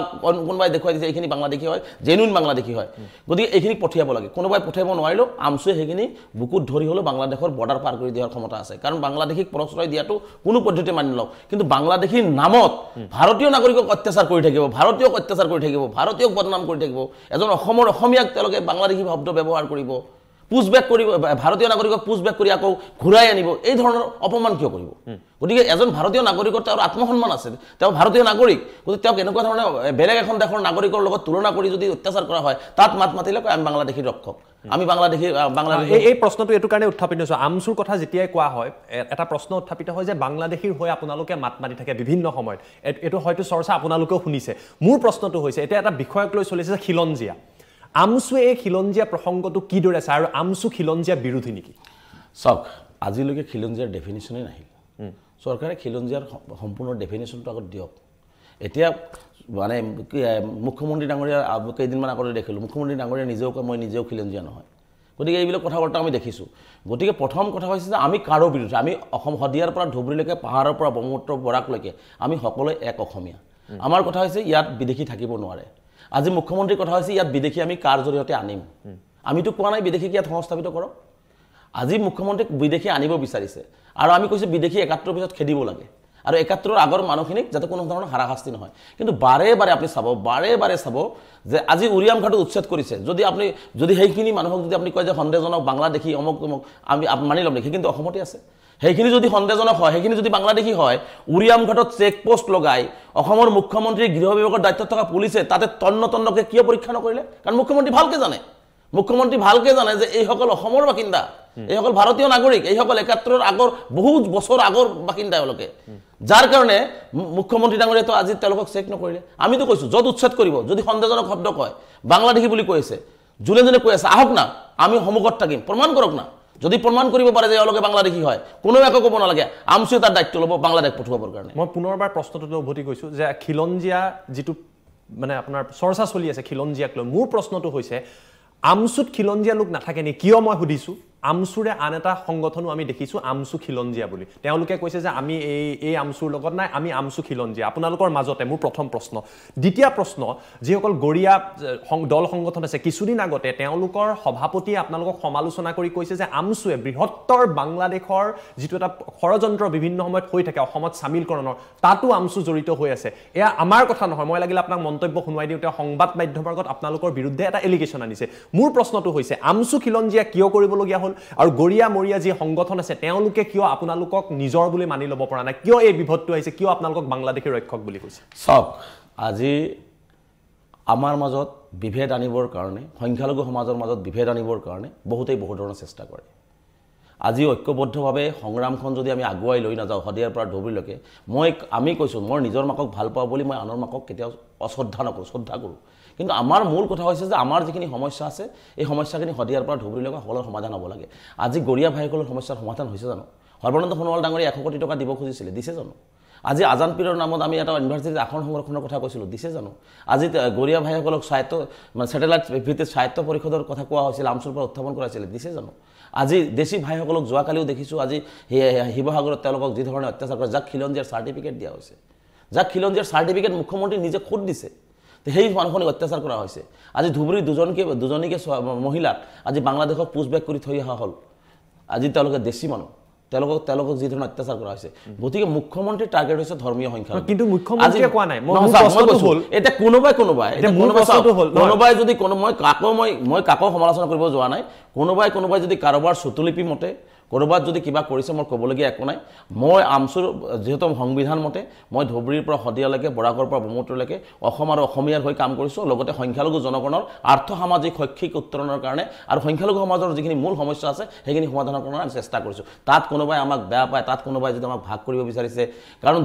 কোনোবাই দেখুৱাই দিছে এইখিনি বাংলাদেশী হয় জেনুইন বাংলাদেশী হয় গতিকে এইখিনি পঠিয়াব লাগে কোনোবাই পঠিয়াব নোৱাৰিলেও আমছুৱে সেইখিনি বুকুত ধৰি হ'লেও বাংলাদেশৰ বৰ্ডাৰ পাৰ কৰি দিয়াৰ ক্ষমতা আছে কাৰণ বাংলাদেশীক প্ৰশ্ৰয় দিয়াটো কোনো পদ্ধতি মানি লওক কিন্তু বাংলাদেশীৰ নামত ভাৰতীয় নাগৰিকক অত্যাচাৰ কৰি থাকিব ভাৰতীয়ক অত্যাচাৰ কৰি থাকিব ভাৰতীয়ক বদনাম কৰি থাকিব এজন অসমীয়াক তেওঁলোকে বাংলাদেশী শব্দ ব্যৱহাৰ কৰিব পুছবেক কৰিব ভাৰতীয় নাগৰিকক পুছবেক কৰি আকৌ ঘূৰাই আনিব এই ধৰণৰ অপমান কিয় কৰিব গতিকে এজন ভাৰতীয় নাগৰিকৰ তেওঁৰ আত্মসন্মান আছে তেওঁ ভাৰতীয় নাগৰিক গতিকে তেওঁক এনেকুৱা ধৰণে বেলেগ এখন দেশৰ নাগৰিকৰ লগত তুলনা কৰি যদি অত্যাচাৰ কৰা হয় তাত মাত মাতিলে কয় আমি বাংলাদেশীৰ ৰক্ষক আমি বাংলাদেশী এই প্ৰশ্নটো এইটো কাৰণে উত্থাপিত হৈছে আমছুৰ কথা যেতিয়াই কোৱা হয় এটা প্ৰশ্ন উত্থাপিত হয় যে বাংলাদেশীৰ হৈ আপোনালোকে মাত মাতি থাকে বিভিন্ন সময়ত এইটো হয়তো চৰ্চা আপোনালোকেও শুনিছে মোৰ প্ৰশ্নটো হৈছে এতিয়া এটা বিষয়ক লৈ চলিছে খিলঞ্জীয়া আমছুৱে এই খিলঞ্জীয়া প্ৰসংগটো কিদৰে আছে আৰু আমছু খিলঞ্জীয়া বিৰোধী নেকি চাওক আজিলৈকে খিলঞ্জীয়াৰ ডেফিনেশ্যনেই নাহিল চৰকাৰে খিলঞ্জীয়াৰ সম্পূৰ্ণ ডেফিনেশ্যনটো আগত দিয়ক এতিয়া মানে মুখ্যমন্ত্ৰী ডাঙৰীয়া কেইদিনমান আগতে দেখিলোঁ মুখ্যমন্ত্ৰী ডাঙৰীয়া নিজেও কয় মই নিজেও খিলঞ্জীয়া নহয় গতিকে এইবিলাক কথা বাৰ্তা আমি দেখিছোঁ গতিকে প্ৰথম কথা হৈছে যে আমি কাৰো বিৰুদ্ধে আমি অসম শদিয়াৰ পৰা ধুবুৰীলৈকে পাহাৰৰ পৰা ব্ৰহ্মপুত্ৰ বৰাকলৈকে আমি সকলোৱে এক অসমীয়া আমাৰ কথা হৈছে ইয়াত বিদেশী থাকিব নোৱাৰে আজি মুখ্যমন্ত্ৰীৰ কথা হৈছে ইয়াত বিদেশী আমি কাৰ জৰিয়তে আনিম আমিতো কোৱা নাই বিদেশীক ইয়াত সংস্থাপিত কৰক আজি মুখ্যমন্ত্ৰীক বিদেশী আনিব বিচাৰিছে আৰু আমি কৈছোঁ বিদেশী ৭১ পিছত খেদিব লাগে আৰু ৭১ৰ আগৰ মানুহখিনিক যাতে কোনো ধৰণৰ হাৰাশাস্তি নহয় কিন্তু বাৰে বাৰে আপুনি চাব বাৰে বাৰে চাব যে আজি উৰিয়াম ঘাটত উচ্ছেদ কৰিছে যদি সেইখিনি মানুহক যদি আপুনি কয় যে সন্দেহজনক বাংলাদেশী অমুক তমুক আমি মানি ল'ম নেকি কিন্তু অসমতে আছে সেইখিনি যদি সন্দেহজনক হয় সেইখিনি যদি বাংলাদেশী হয় উৰিয়াম ঘাটত চেকপোষ্ট লগাই অসমৰ মুখ্যমন্ত্ৰী গৃহ বিভাগৰ দায়িত্বত থকা পুলিচে তাতে তন্নতন্নকে কিয় পৰীক্ষা নকৰিলে কাৰণ মুখ্যমন্ত্ৰী ভালকে জানে যে এইসকল অসমৰ বাসিন্দা এইসকল ভাৰতীয় নাগৰিক এইসকল ৭১ৰ আগৰ বহুত বছৰ আগৰ বাসিন্দা এওঁলোকে যাৰ কাৰণে মুখ্যমন্ত্ৰী ডাঙৰীয়াতো আজি তেওঁলোকক চেক নকৰিলে আমিতো কৈছোঁ য'ত উচ্ছেদ কৰিব যদি সন্দেহজনক শব্দ কয় বাংলাদেশী বুলি কৈছে যোনে কৈ আছে আহক না আমি সন্মুখত থাকিম প্ৰমাণ কৰক না যদি প্ৰমাণ কৰিব পাৰে যে এওঁলোকে বাংলাদেশী হয় কোনো একো ক'ব নালাগে আমচুৱে তাৰ দায়িত্ব ল'ব বাংলাদেশ পঠোৱাবৰ কাৰণে মই পুনৰবাৰ প্ৰশ্নটোলৈ উভতি গৈছোঁ যে খিলঞ্জীয়া যিটো মানে আপোনাৰ চৰ্চা চলি আছে খিলঞ্জীয়াক লৈ মোৰ প্ৰশ্নটো হৈছে আমচুত খিলঞ্জীয়া লোক নাথাকে নি কিয় মই সুধিছোঁ আমচুৰে আন এটা সংগঠনো আমি দেখিছোঁ আমচু খিলঞ্জীয়া বুলি তেওঁলোকে কৈছে যে আমি এই আমচুৰ লগত নাই আমি আমচু খিলঞ্জীয়া আপোনালোকৰ মাজতে মোৰ প্ৰথম প্ৰশ্ন দ্বিতীয় প্ৰশ্ন যিসকল গৰিয়া দল সংগঠন আছে কিছুদিন আগতে তেওঁলোকৰ সভাপতিয়ে আপোনালোকক সমালোচনা কৰি কৈছে যে আমচুৱে বৃহত্তৰ বাংলাদেশৰ যিটো এটা ষড়যন্ত্ৰ বিভিন্ন সময়ত হৈ থাকে অসমত চামিলকৰণৰ তাতো আমচু জড়িত হৈ আছে এয়া আমাৰ কথা নহয় মই লাগিলে আপোনাক মন্তব্য শুনাই দিওঁ তেওঁ সংবাদ মাধ্যমৰ আগত আপোনালোকৰ বিৰুদ্ধে এটা এলিগেশ্যন আনিছে মোৰ প্ৰশ্নটো হৈছে আমচু খিলঞ্জীয়া কিয় কৰিবলগীয়া হ'ল আৰু গৰিয়া মৰিয়া যি সংগঠন আছে তেওঁলোকে কিয় আপোনালোকক নিজৰ বুলি মানি ল'ব পৰা নাই কিয় এই বিভদটো আহিছে কিয় আপোনালোকক বাংলাদেশী ৰক্ষক বুলি কৈছে চাওক আজি আমাৰ মাজত বিভেদ আনিবৰ কাৰণে সংখ্যালঘু সমাজৰ মাজত বিভেদ আনিবৰ কাৰণে বহুতেই বহু ধৰণৰ চেষ্টা কৰে আজি ঐক্যবদ্ধভাৱে সংগ্ৰামখন যদি আমি আগুৱাই লৈ নাযাওঁ শদিয়াৰ পৰা ধুবুৰীলৈকে আমি কৈছোঁ মই নিজৰ মাকক ভাল পাওঁ বুলি মই আনৰ মাকক কেতিয়াও অশ্ৰদ্ধা নকৰোঁ শ্ৰদ্ধা কৰোঁ কিন্তু আমাৰ মূল কথা হৈছে যে আমাৰ যিখিনি সমস্যা আছে এই সমস্যাখিনি শদিয়াৰ পৰা ধুবুৰীলৈকে সকলোৰে সমাধান হ'ব লাগে আজি গৰিয়া ভাইসকলৰ সমস্যাৰ সমাধান হৈছে জানো সৰ্বানন্দ সোণোৱাল ডাঙৰীয়া ১০০ কোটি টকা দিব খুজিছিলে দিছে জানো আজি আজান পীৰৰ নামত আমি এটা ইউনিভাৰ্চিটিৰ আসন সংৰক্ষণৰ কথা কৈছিলোঁ দিছে জানো আজি গৰিয়া ভাইসকলক স্বায়ত্ত মানে ছেটেলাইট ভিত্তিত স্বায়ত্ত পৰিষদৰ কথা কোৱা হৈছিল আমচুৰ পৰা উত্থাপন কৰাইছিলে দিছে জানো আজি দেশী ভাইসকলক যোৱাকালিও দেখিছোঁ আজি শিৱসাগৰত তেওঁলোকক যি ধৰণে অত্যাচাৰ কৰে যাক খিলঞ্জীয়াৰ চাৰ্টিফিকেট দিয়া হৈছে যাক খিলঞ্জীয়াৰ চাৰ্টিফিকেট মুখ্যমন্ত্ৰী নিজে খোদ দিছে সেই মানুহখনক অত্যাচাৰ কৰা হৈছে আজি ধুবুৰীৰ দুজনীকে মহিলাক আজি বাংলাদেশক পুছবেক কৰি থৈ অহা হ'ল আজি তেওঁলোকে দেশী মানুহ তেওঁলোকক যি ধৰণৰ অত্যাচাৰ কৰা হৈছে গতিকে মুখ্যমন্ত্ৰীৰ টাৰ্গেট হৈছে ধৰ্মীয় সংখ্যা কিন্তু মুখ্যমন্ত্ৰীয়ে কোৱা নাই এতিয়া কোনোবাই যদি মই কাকো সমালোচনা কৰিব যোৱা নাই কোনোবাই যদি কাৰোবাৰ চুটুলিপি মতে ক'ৰবাত যদি কিবা কৰিছে মোৰ ক'বলগীয়া একো নাই মই আমচুৰ যিহেতু সংবিধান মতে মই ধুবুৰীৰ পৰা শদিয়ালৈকে বৰাকৰ পৰা ব্ৰহ্মপুত্ৰলৈকে অসম আৰু অসমীয়াৰ হৈ কাম কৰিছোঁ লগতে সংখ্যালঘু জনগণৰ আৰ্থ সামাজিক শৈক্ষিক উত্তৰণৰ কাৰণে আৰু সংখ্যালঘু সমাজৰ যিখিনি মূল সমস্যা আছে সেইখিনি সমাধানৰ কাৰণে আমি চেষ্টা কৰিছোঁ তাত কোনোবাই আমাক বেয়া পায় তাত কোনোবাই যদি আমাক ভাগ কৰিব বিচাৰিছে কাৰণ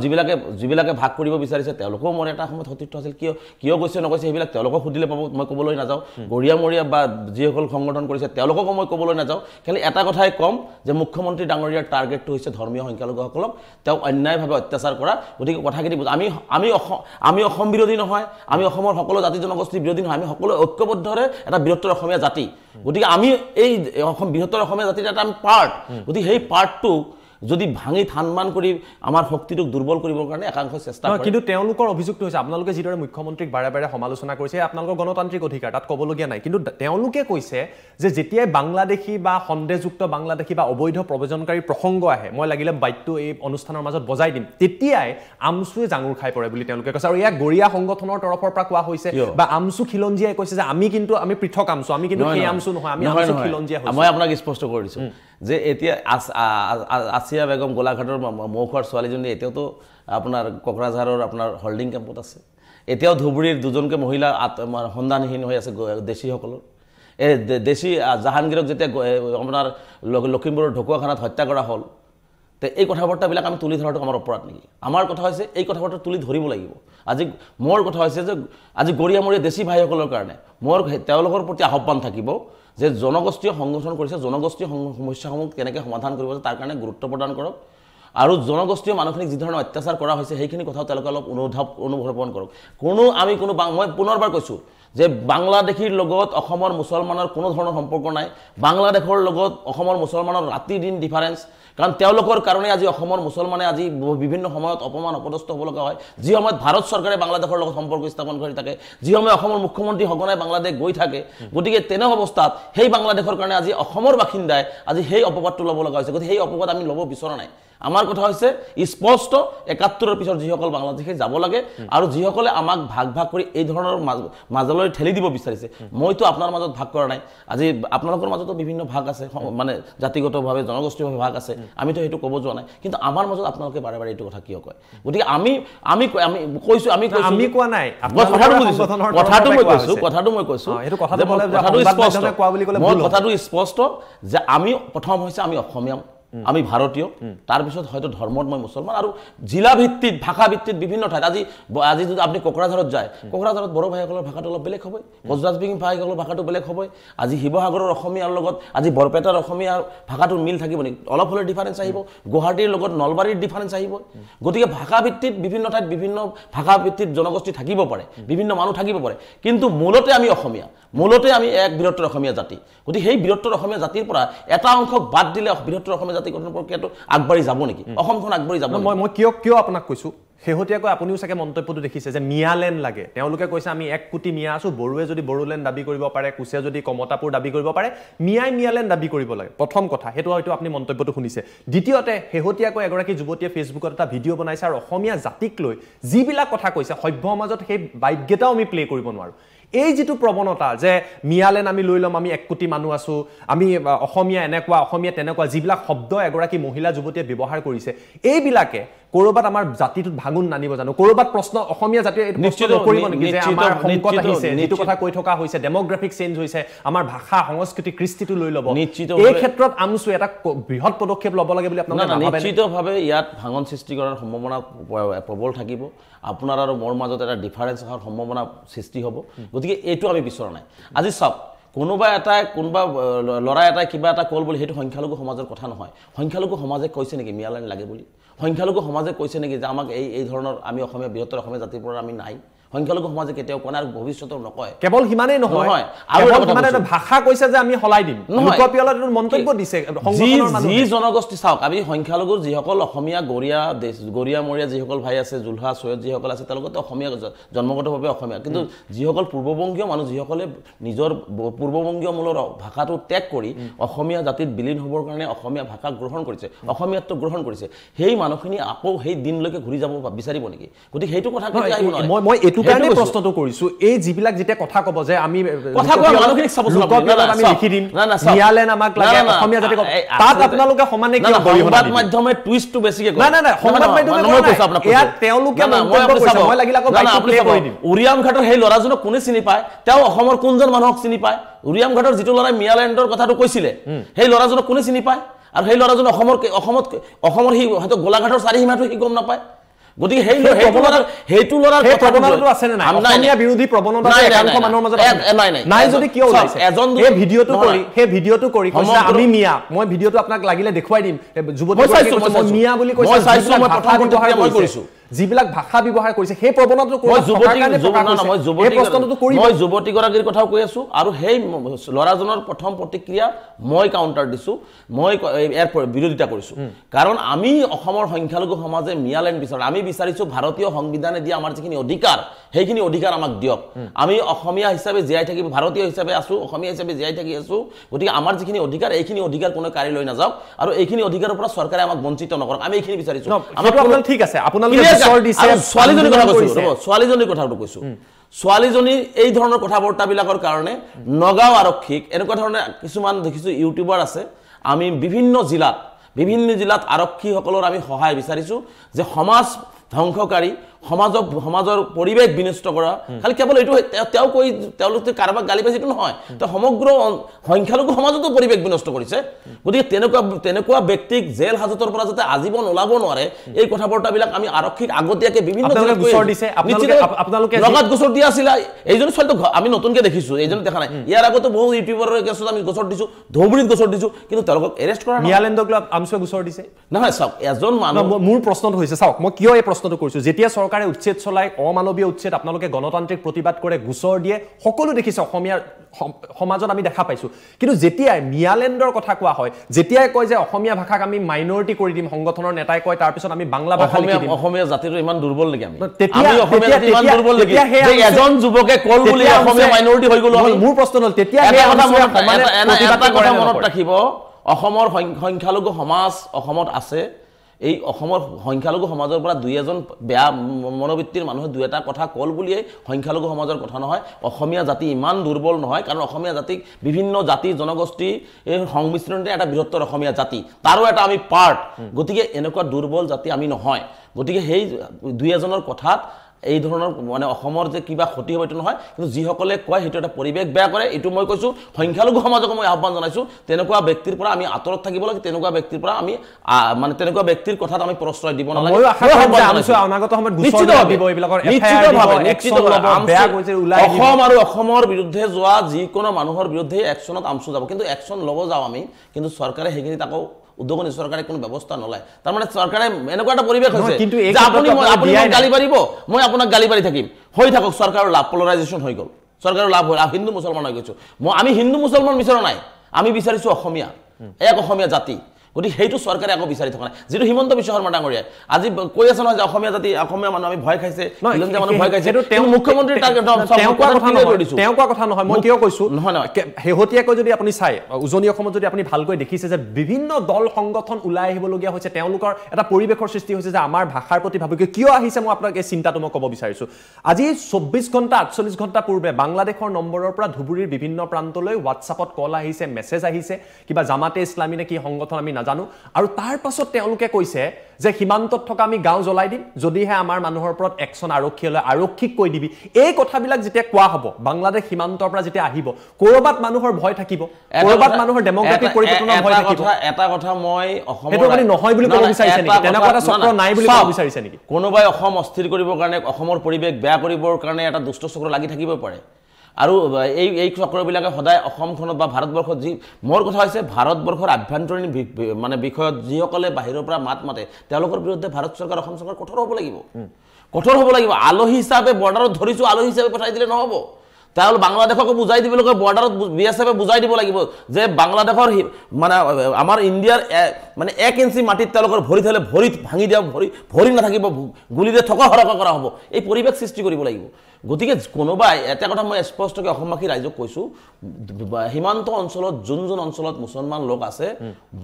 যিবিলাকে ভাগ কৰিব বিচাৰিছে তেওঁলোকেও মোৰ এটা সময়ত সতীৰ্থ আছিল কিয় গৈছে নগৈছে সেইবিলাক তেওঁলোকক সুধিলে পাব মই ক'বলৈ নাযাওঁ গৰিয়া মৰিয়া বা যিসকল সংগঠন কৰিছে তেওঁলোককো মই ক'বলৈ নাযাওঁ খালি এটা কথাই ক'ম যে মুখ্যমন্ত্ৰী ডাঙৰীয়াৰ টাৰ্গেটটো হৈছে ধৰ্মীয় সংখ্যালঘুসকলক তেওঁ অন্যায়ভাৱে অত্যাচাৰ কৰা গতিকে কথাখিনি আমি অসম বিৰোধী নহয় আমি অসমৰ সকলো জাতি জনগোষ্ঠীৰ বিৰোধী নহয় আমি সকলো ঐক্যবদ্ধৰে এটা বৃহত্তৰ অসমীয়া জাতি গতিকে আমি এই বৃহত্তৰ অসমীয়া জাতিৰ এটা আমি পাৰ্ট গতিকে সেই পাৰ্টটো যদি ভাঙি থানমান কৰি আমাৰ শক্তিটোক দুৰ্বল কৰিবৰ কাৰণে একাংশ চেষ্টা কৰে কিন্তু তেওঁলোকৰ অভিযোগটো হৈছে আপোনালোকে যিদৰে মুখ্যমন্ত্ৰীক বাৰে বাৰে সমালোচনা কৰিছে আপোনালোকৰ গণতান্ত্ৰিক অধিকাৰ তাত ক'বলগীয়া নাই কিন্তু তেওঁলোকে কৈছে যে যেতিয়াই বাংলাদেশী বা সন্দেহযুক্ত বাংলাদেশী বা অবৈধ প্ৰব্ৰজনকাৰী প্ৰসংগ আহে মই লাগিলে বাক্যটো এই অনুষ্ঠানৰ মাজত বজাই দিম তেতিয়াই আমচুৱে জাঙুৰ খাই পৰে বুলি তেওঁলোকে কৈছে আৰু ইয়াক গৰিয়া সংগঠনৰ তৰফৰ পৰা কোৱা হৈছে বা আমচু খিলঞ্জীয়াই কৈছে যে আমি পৃথক আমচু আমি কিন্তু সেই আমচু নহয় আমি আমচু খিলঞ্জীয়া মই আপোনাক স্পষ্ট কৰি দিছোঁ যে এতিয়া আসিয়া বেগম গোলাঘাটৰ মৌখোৱাৰ ছোৱালীজনী এতিয়াওতো আপোনাৰ কোকৰাঝাৰৰ আপোনাৰ হল্ডিং কেম্পত আছে এতিয়াও ধুবুৰীৰ দুজনকৈ মহিলা সন্ধানহীন হৈ আছে দেশীসকলৰ এই দেশী জাহাংগীৰক যেতিয়া আপোনাৰ লখিমপুৰৰ ঢকুৱাখানাত হত্যা কৰা হ'ল তে এই কথা বাৰ্তাবিলাক আমি তুলি ধৰাটো আমাৰ অপৰাধ নেকি আমাৰ কথা হৈছে এই কথা বাৰ্তা তুলি ধৰিব লাগিব আজি মোৰ কথা হৈছে যে আজি গৰিয়া মৰিয়া দেশী ভাইসকলৰ কাৰণে মোৰ তেওঁলোকৰ প্ৰতি আহ্বান থাকিব যে জনগোষ্ঠীয় সংগঠন কৰিছে জনগোষ্ঠীয় সমস্যাসমূহ কেনেকৈ সমাধান কৰিব তাৰ কাৰণে গুৰুত্ব প্ৰদান কৰক আৰু জনগোষ্ঠীয় মানুহখিনিক যি ধৰণৰ অত্যাচাৰ কৰা হৈছে সেইখিনি কথাও তেওঁলোকে অলপ অনুধাৱন কৰক মই পুনৰবাৰ কৈছোঁ যে বাংলাদেশীৰ লগত অসমৰ মুছলমানৰ কোনো ধৰণৰ সম্পৰ্ক নাই বাংলাদেশৰ লগত অসমৰ মুছলমানৰ ৰাতি দিন ডিফাৰেঞ্চ কাৰণ তেওঁলোকৰ কাৰণে আজি অসমৰ মুছলমানে আজি বিভিন্ন সময়ত অপমান অপদস্থ হ'ব লগা হয় যি সময়ত ভাৰত চৰকাৰে বাংলাদেশৰ লগত সম্পৰ্ক স্থাপন কৰি থাকে যি সময়ত অসমৰ মুখ্যমন্ত্ৰী সঘনাই বাংলাদেশ গৈ থাকে গতিকে তেনে অৱস্থাত সেই বাংলাদেশৰ কাৰণে আজি অসমৰ বাসিন্দাই আজি সেই অপবাদটো ল'ব লগা হৈছে গতিকে সেই অপবাদ আমি ল'ব বিচৰা নাই আমাৰ কথা হৈছে স্পষ্ট ৭১ৰ পিছত যিসকল বাংলাদেশে যাব লাগে আৰু যিসকলে আমাক ভাগ কৰি এই ধৰণৰ মাজলৈ ঠেলি দিব বিচাৰিছে মইতো আপোনাৰ মাজত ভাগ কৰা নাই আজি আপোনালোকৰ মাজতো বিভিন্ন ভাগ আছে মানে জাতিগতভাৱে জনগোষ্ঠীয়ভাৱে ভাগ আছে আমিতো সেইটো ক'ব যোৱা নাই কিন্তু আমাৰ মাজত আপোনালোকে বাৰে বাৰে এইটো কথা কিয় কয় গতিকে আমি কোৱা নাই কথাটো মই কৈছোঁ কথাটো স্পষ্ট যে আমি প্ৰথম হৈছে আমি অসমীয়া আমি ভাৰতীয় তাৰপিছত হয়তো ধৰ্মত মই মুছলমান আৰু জিলা ভিত্তিত ভাষা ভিত্তিত বিভিন্ন ঠাইত আজি যদি আপুনি কোকৰাঝাৰত যায় কোকৰাঝাৰত বড়ো ভাইসকলৰ ভাষাটো অলপ বেলেগ হ'ব বজ্ৰাজবিহীন ভাইসকলৰ ভাষাটো বেলেগ হ'ব আজি শিৱসাগৰৰ অসমীয়াৰ লগত আজি বৰপেটাৰ অসমীয়াৰ ভাষাটোৰ মিল থাকিব নেকি অলপ হ'লে ডিফাৰেঞ্চ আহিব গুৱাহাটীৰ লগত নলবাৰীৰ ডিফাৰেঞ্চ আহিব গতিকে ভাষা ভিত্তিত বিভিন্ন ঠাইত বিভিন্ন ভাষা ভিত্তিত জনগোষ্ঠী থাকিব পাৰে বিভিন্ন মানুহ থাকিব পাৰে কিন্তু মূলতে আমি অসমীয়া মূলতে আমি এক বৃহত্তৰ অসমীয়া জাতি গতিকে সেই বৃহত্তৰ অসমীয়া জাতিৰ পৰা এটা অংশক বাদ দিলে বৃহত্তৰ অসমীয়া জাতি গঠন প্ৰক্ৰিয়াটো আগবাঢ়ি যাব নেকি অসমখন আগবাঢ়ি যাব মই কিয় আপোনাক কৈছোঁ শেহতীয়াকৈ আপুনিও চাগে মন্তব্যটো দেখিছে যে মিয়ালেণ্ড লাগে তেওঁলোকে কৈছে আমি ১ কোটি মিয়া আছোঁ বড়োৱে যদি বড়োলেণ্ড দাবী কৰিব পাৰে কোচে যদি কমতাপুৰ দাবী কৰিব পাৰে মিয়ালেণ্ড দাবী কৰিব লাগে প্ৰথম কথা সেইটো হয়তো আপুনি মন্তব্যটো শুনিছে দ্বিতীয়তে শেহতীয়াকৈ এগৰাকী যুৱতীয়ে ফেচবুকত এটা ভিডিঅ' বনাইছে আৰু অসমীয়া জাতিক লৈ যিবিলাক কথা কৈছে সভ্য সমাজত সেই বাইটকেইটাও আমি প্লে কৰিব নোৱাৰোঁ এই যেটো প্ৰবণতা যে মিয়ালেন আমি লৈ লম আমি ১ কোটি মানুহ আছো আমি অসমীয়া এনেকুৱা অসমীয়া তেনেকুৱা যিবিলাক শব্দ এগৰাকী মহিলা যুৱতীয়ে ব্যৱহাৰ কৰিছে এইবিলাকে কৰবাত আমাৰ জাতিটোত ভাঙুন নানিব জানো কৰবাত প্ৰশ্ন অসমীয়া জাতিয়ে নিশ্চিত কৰিব নেকি যে আমাৰ সংকট আহিছে যেটো কথা কৈ থকা হৈছে ডেমোগ্ৰাফিক চেঞ্জ হৈছে আমাৰ ভাষা সংস্কৃতি কৃষ্টিটো লৈ ল'ব এই ক্ষেত্ৰত আমসু এটা বৃহৎ পদক্ষেপ ল'ব লাগে বুলি আপোনালোকে ভাবে নিশ্চিতভাৱে ইয়াত ভাঙন সৃষ্টি কৰাৰ সম্ভাৱনা প্ৰবল থাকিব আপোনাৰ আৰু মোৰ মাজত এটা ডিফাৰেন্স হোৱাৰ সম্ভাৱনা সৃষ্টি হ'ব গতিকে এইটো আমি বিচৰা নাই আজি সব কোনোবা লৰা এটা কিবা এটা কল বুলি হেতু সংখ্যালঘু সমাজৰ কথা নহয় সংখ্যালঘু সমাজে কৈছে নেকি মিয়ালেণ্ড লাগে বুলি সংখ্যালঘু সমাজে কৈছে নেকি যে আমাক এই ধৰণৰ আমি অসমীয়া বৃহত্তৰ অসমীয়া জাতিৰ পৰা আমি নাই সংখ্যালঘু সমাজে কেতিয়াও কোন আৰু ভৱিষ্যতৰ নকয় কেৱল হিমানেই নহয় আৰু মানে ভাষা কৈছে যে আমি হলাই দিম লোকপিয়লত মন্তব্য দিছে সংগঠনৰ মানুহ যি জনগোষ্ঠী চাওক আমি সংখ্যালঘু যিসকল অসমীয়া গৰিয়া মৰিয়া যিসকল ভাই আছে জুলহা সৈয়দ যিসকল আছে তেওঁলোকে অসমীয়া জন্মগতভাৱে অসমীয়া কিন্তু যিসকল পূৰ্ববংগীয় মানুহ যিসকলে নিজৰ পূৰ্ববংগীয় মূলৰ ভাষাটো ত্যাগ কৰি অসমীয়া জাতিত বিলীন হ'বৰ কাৰণে অসমীয়া ভাষা গ্ৰহণ কৰিছে অসমীয়াটো গ্ৰহণ কৰিছে সেই মানুহখিনি আকৌ সেই দিনলৈকে ঘূৰি যাব বিচাৰিব নেকি গতিকে সেইটো কথা কৈ আহিব নহয় মই এইটো কাৰণে প্ৰশ্নটো কৰিছো এই যিবিলাক যেতিয়া কথা কব যে আমি কথা কোৱা মানুহখিনিক চাব আমি লিখি দিম মিয়ালেণ্ড আমাক লাগে অসমীয়া জাতি তাত আপোনালোকে সমানে কি সংবাদ মাধ্যমে টুইষ্টটো বেছিকে কয় না সংবাদ মাধ্যমে মই কৈছো আপোনাক ইয়াত তেওঁলোকে মন্তব্য কৰিছে মই লাগিলে আকৌ বাইক প্লে কৰি দিম উৰিয়াম ঘাটৰ সেই ল'ৰাজনক কোনে চিনি পায় তেওঁ অসমৰ কোনজন মানুহক চিনি পায় উৰিয়াম ঘাটৰ যিটো ল'ৰাই মিয়ালেণ্ডৰ কথাটো কৈছিলে সেই ল'ৰাজনক কোনে চিনি পায় আৰু সেই ল'ৰাজন অসমৰ সি হয়তো গোলাঘাটৰ চাৰিসীমাটো সি গম নাপায় গতিকে সেইটো লৰাৰ প্ৰৱণতাটো আছে নে নাই অসমীয়া বিৰোধী প্ৰৱণতা একাংশ মানুহৰ মাজত নাই যদি কিয় ওলাইছে এই ভিডিঅটো কৰি কৈছে আমি মিয়া মই ভিডিঅটো আপোনাক লাগিলে দেখুৱাই দিম যুৱতী মই মিয়া বুলি কৈছে মই প্ৰথম ব্যৱহাৰ কৰিছো যিবিলাক ভাষা ব্যৱহাৰ কৰিছে সেই প্ৰৱণতাটো মই যুৱতীগৰাকীৰ কথাও কৈ আছো আৰু সেই লৰাজনৰ প্ৰথম প্ৰতিক্ৰিয়া মই কাউণ্টাৰ দিছো মই ইয়াৰ বিৰোধিতা কৰিছো কাৰণ আমি অসমৰ সংখ্যালঘু সমাজে মিয়ালেণ্ড বিচাৰ আমি বিচাৰিছো ভাৰতীয় সংবিধানে দিয়া আমাৰ যিখিনি অধিকাৰ সেইখিনি অধিকাৰ আমাক দিয়ক আমি অসমীয়া হিচাপে জীয়াই থাকিব ভাৰতীয় হিচাপে আছো অসমীয়া হিচাপে জীয়াই থাকি আছো গতিকে আমাৰ যিখিনি অধিকাৰ এইখিনি অধিকাৰ কোনো কাৰি লৈ নাযাওক আৰু এইখিনি অধিকাৰৰ পৰা চৰকাৰে আমাক বঞ্চিত নকৰক আমি এইখিনি বিচাৰিছো আমাৰ ঠিক আছে আপোনালোকে ছোৱালীজনীৰ কথাটো কৈছো ছোৱালীজনী এই ধৰণৰ কথাবাৰ্তাবিলাকৰ কাৰণে নগাঁও আৰক্ষীক এনেকুৱা ধৰণে কিছুমান দেখিছো ইউটিউবাৰ আছে আমি বিভিন্ন জিলাত আৰক্ষীসকলৰ আমি সহায় বিচাৰিছো যে সমাজ ধ্বংসকাৰী সমাজৰ পৰিৱেশ বিনষ্ট কৰা খালি কেৱল এইটো তেওঁ কৈ তেওঁলোকে কাৰোবাক গালি পাইছে এইটো নহয় তেওঁ সমগ্ৰ সংখ্যালঘু সমাজতো পৰিৱেশ বিনষ্ট কৰিছে গতিকে তেনেকুৱা ব্যক্তিক জেল হাজতৰ পৰা যাতে আজীৱন ওলাব নোৱাৰে এই কথা বৰ্তাবিলাক আমি আৰক্ষীক আগতীয়াকৈ বিভিন্ন গোচৰ দিছে আপোনালোকে লগত গোচৰ দিয়া আছিল এইজন ছোৱালীটো আমি নতুনকৈ দেখিছোঁ এইজন দেখা নাই ইয়াৰ আগতো বহু ইউটিউবাৰৰ কেছত আমি গোচৰ দিছোঁ ধৌবুৰীত গোচৰ দিছোঁ কিন্তু তেওঁলোকক এৰেষ্ট কৰা মিয়ালেণ্ডক আমচুৱে গোচৰ দিছে নহয় চাওক এজন মানুহ মোৰ প্ৰশ্নটো হৈছে চাওক মই কিয় এই প্ৰশ্নটো কৰিছোঁ যেতিয়া চৰকাৰে উচ্ছেদ চলাই অমানৱীয় উচ্ছেদ আপোনালোকে গণতান্ত্ৰিক প্ৰতিবাদ কৰে গোচৰ দিয়ে সকলো দেখিছে অসমীয়াৰ সমাজত আমি দেখা পাইছোঁ কিন্তু যেতিয়াই মিয়ালেণ্ডৰ কথা কোৱা হয় যেতিয়াই কয় যে অসমীয়া ভাষাক আমি মাইনৰিটি কৰি দিম সংগঠনৰ নেতাই কয় তাৰপিছত আমি বাংলা ভাষা লিখি দিম অসমীয়া জাতিটো ইমান দুৰ্বল নেকি আমি অসমীয়া জাতি ইমান দুৰ্বল নেকি যে এজন যুৱকে কল বুলি অসমীয়া মাইনৰিটি হৈ গ'ল মোৰ প্ৰশ্ন হ'ল তেতিয়া এটা কথা মনত ৰাখিব অসমৰ সংখ্যালঘু সমাজ অসমত আছে এই অসমৰ সংখ্যালঘু সমাজৰ পৰা দুই এজন বেয়া মনোবৃত্তিৰ মানুহে দুই এটা কথা কল বুলিয়ে সংখ্যালঘু সমাজৰ কথা নহয় অসমীয়া জাতি ইমান দুৰ্বল নহয় কাৰণ অসমীয়া জাতিক বিভিন্ন জাতি জনগোষ্ঠী এই সংমিশ্ৰণতে এটা বৃহত্তৰ অসমীয়া জাতি তাৰো এটা আমি পাৰ্ট গতিকে এনেকুৱা দুৰ্বল জাতি আমি নহয় গতিকে সেই দুই এজনৰ কথাত এই ধৰণৰ মানে অসমৰ যে কিবা ক্ষতি হ'ব এইটো নহয় কিন্তু যিসকলে কয় সেইটো এটা পৰিৱেশ বেয়া কৰে এইটো মই কৈছোঁ সংখ্যালঘু সমাজক মই আহ্বান জনাইছোঁ তেনেকুৱা ব্যক্তিৰ পৰা আমি আঁতৰত থাকিব লাগে তেনেকুৱা ব্যক্তিৰ পৰা আমি মানে তেনেকুৱা ব্যক্তিৰ কথাত আমি প্ৰশ্ৰয় দিব নালাগে অসম আৰু অসমৰ বিৰুদ্ধে যোৱা যিকোনো মানুহৰ বিৰুদ্ধে একশ্যনত আমচু যাব কিন্তু একশ্যন ল'ব যাওঁ আমি কিন্তু চৰকাৰে সেইখিনিত আকৌ উদ্যোগনী চৰকাৰে কোনো ব্যৱস্থা নলয় তাৰমানে চৰকাৰে এনেকুৱা এটা পৰিৱেশ হৈছে যে আপুনি গালি পাৰিব মই আপোনাক গালি পাৰি থাকিম হৈ থাকক চৰকাৰৰ লাভ পলাৰাইজেশ্যন হৈ গ'ল চৰকাৰৰ লাভ হ'ল হিন্দু মুছলমান হৈ গৈছোঁ আমি হিন্দু মুছলমান বিচৰা নাই আমি বিচাৰিছোঁ অসমীয়া এক অসমীয়া জাতি গতিকে সেইটো চৰকাৰে আকৌ বিচাৰি থকা নাই যিটো হিমন্ত বিশ্ব শৰ্মা ডাঙৰীয়াই আজি কৈ আছে নহয় যে অসমীয়া জাতি অসমীয়া মানুহ আমি ভয় খাইছে মানুহ ভয় খাইছে মুখ্যমন্ত্ৰী তেওঁ কোৱা কথা নহয় মই কিয় কৈছোঁ নহয় শেহতীয়াকৈ যদি আপুনি চাই উজনি অসমত যদি আপুনি ভালকৈ দেখিছে যে বিভিন্ন দল সংগঠন ওলাই আহিবলগীয়া হৈছে তেওঁলোকৰ এটা পৰিৱেশৰ সৃষ্টি হৈছে যে আমাৰ ভাষাৰ প্ৰতি ভাবুকি কিয় আহিছে মই আপোনাক এই চিন্তাটো মই ক'ব বিচাৰিছোঁ আজি 24 ঘণ্টা 48 ঘণ্টা পূৰ্বে বাংলাদেশৰ নম্বৰৰ পৰা ধুবুৰীৰ বিভিন্ন প্ৰান্তলৈ হোৱাটছআপত কল আহিছে মেছেজ আহিছে কিবা জামাতে ইছলামী নে কি সংগঠন আমি নাজানো আৰু তাৰ পাছত তেওঁলোকে কৈছে যে সীমান্তত থকা আমি গাঁও জ্বলাই দিম যদিহে আমাৰ মানুহৰ ওপৰত একশ্যন আৰক্ষীক কৈ দিবি এই কথাবিলাক যেতিয়া কোৱা হ'ব বাংলাদেশ সীমান্তৰ পৰা যেতিয়া আহিব ক'ৰবাত মানুহৰ ভয় থাকিব ক'ৰবাত মানুহৰ ডেম'ক্ৰেটিক পৰিৱৰ্তনৰ ভয় থাকিব এটা কথা মই অসমৰ সেইটো আপুনি নহয় বুলি ক'ব বিচাৰিছে নেকি তেনেকুৱা এটা চক্ৰ নাই বুলি ক'ব বিচাৰিছে নেকি কোনোবাই অসম অস্থিৰ কৰিবৰ কাৰণে অসমৰ পৰিৱেশ বেয়া কৰিবৰ কাৰণে এটা দুষ্ট চক্ৰ লাগি থাকিব পাৰে আৰু এই চক্ৰবিলাকে সদায় অসমখনত বা ভাৰতবৰ্ষত যি মোৰ কথা হৈছে ভাৰতবৰ্ষৰ আভ্যন্তৰীণ মানে বিষয়ত যিসকলে বাহিৰৰ পৰা মাত মাতে তেওঁলোকৰ বিৰুদ্ধে ভাৰত চৰকাৰ অসম চৰকাৰ কঠোৰ হ'ব লাগিব আলহী হিচাপে বৰ্ডাৰত ধৰিছোঁ আলহী হিচাপে পঠাই দিলে নহ'ব তাহলে বাংলাদেশকো বুঝাই দিব লাগে বর্ডারত বিএসএফে বুঝাই দিব লাগিব যে বাংলাদেশৰ মানে আমাৰ ইন্ডিয়াৰ মানে 1 ইঞ্চি মাটিত তেওঁলোকৰ ভৰি থলে ভৰি ভাঙি দিয়া ভৰি নাথাকিব গুলিৰে ঠকা হৰকা কৰা হ'ব এই পৰিবেশ সৃষ্টি কৰিব লাগিব গতিকে কোনোবাই এটা কথা মই স্পষ্টকৈ অসমবাসী ৰাইজক কৈছো সীমান্ত অঞ্চলত যোন অঞ্চলত মুছলমান লোক আছে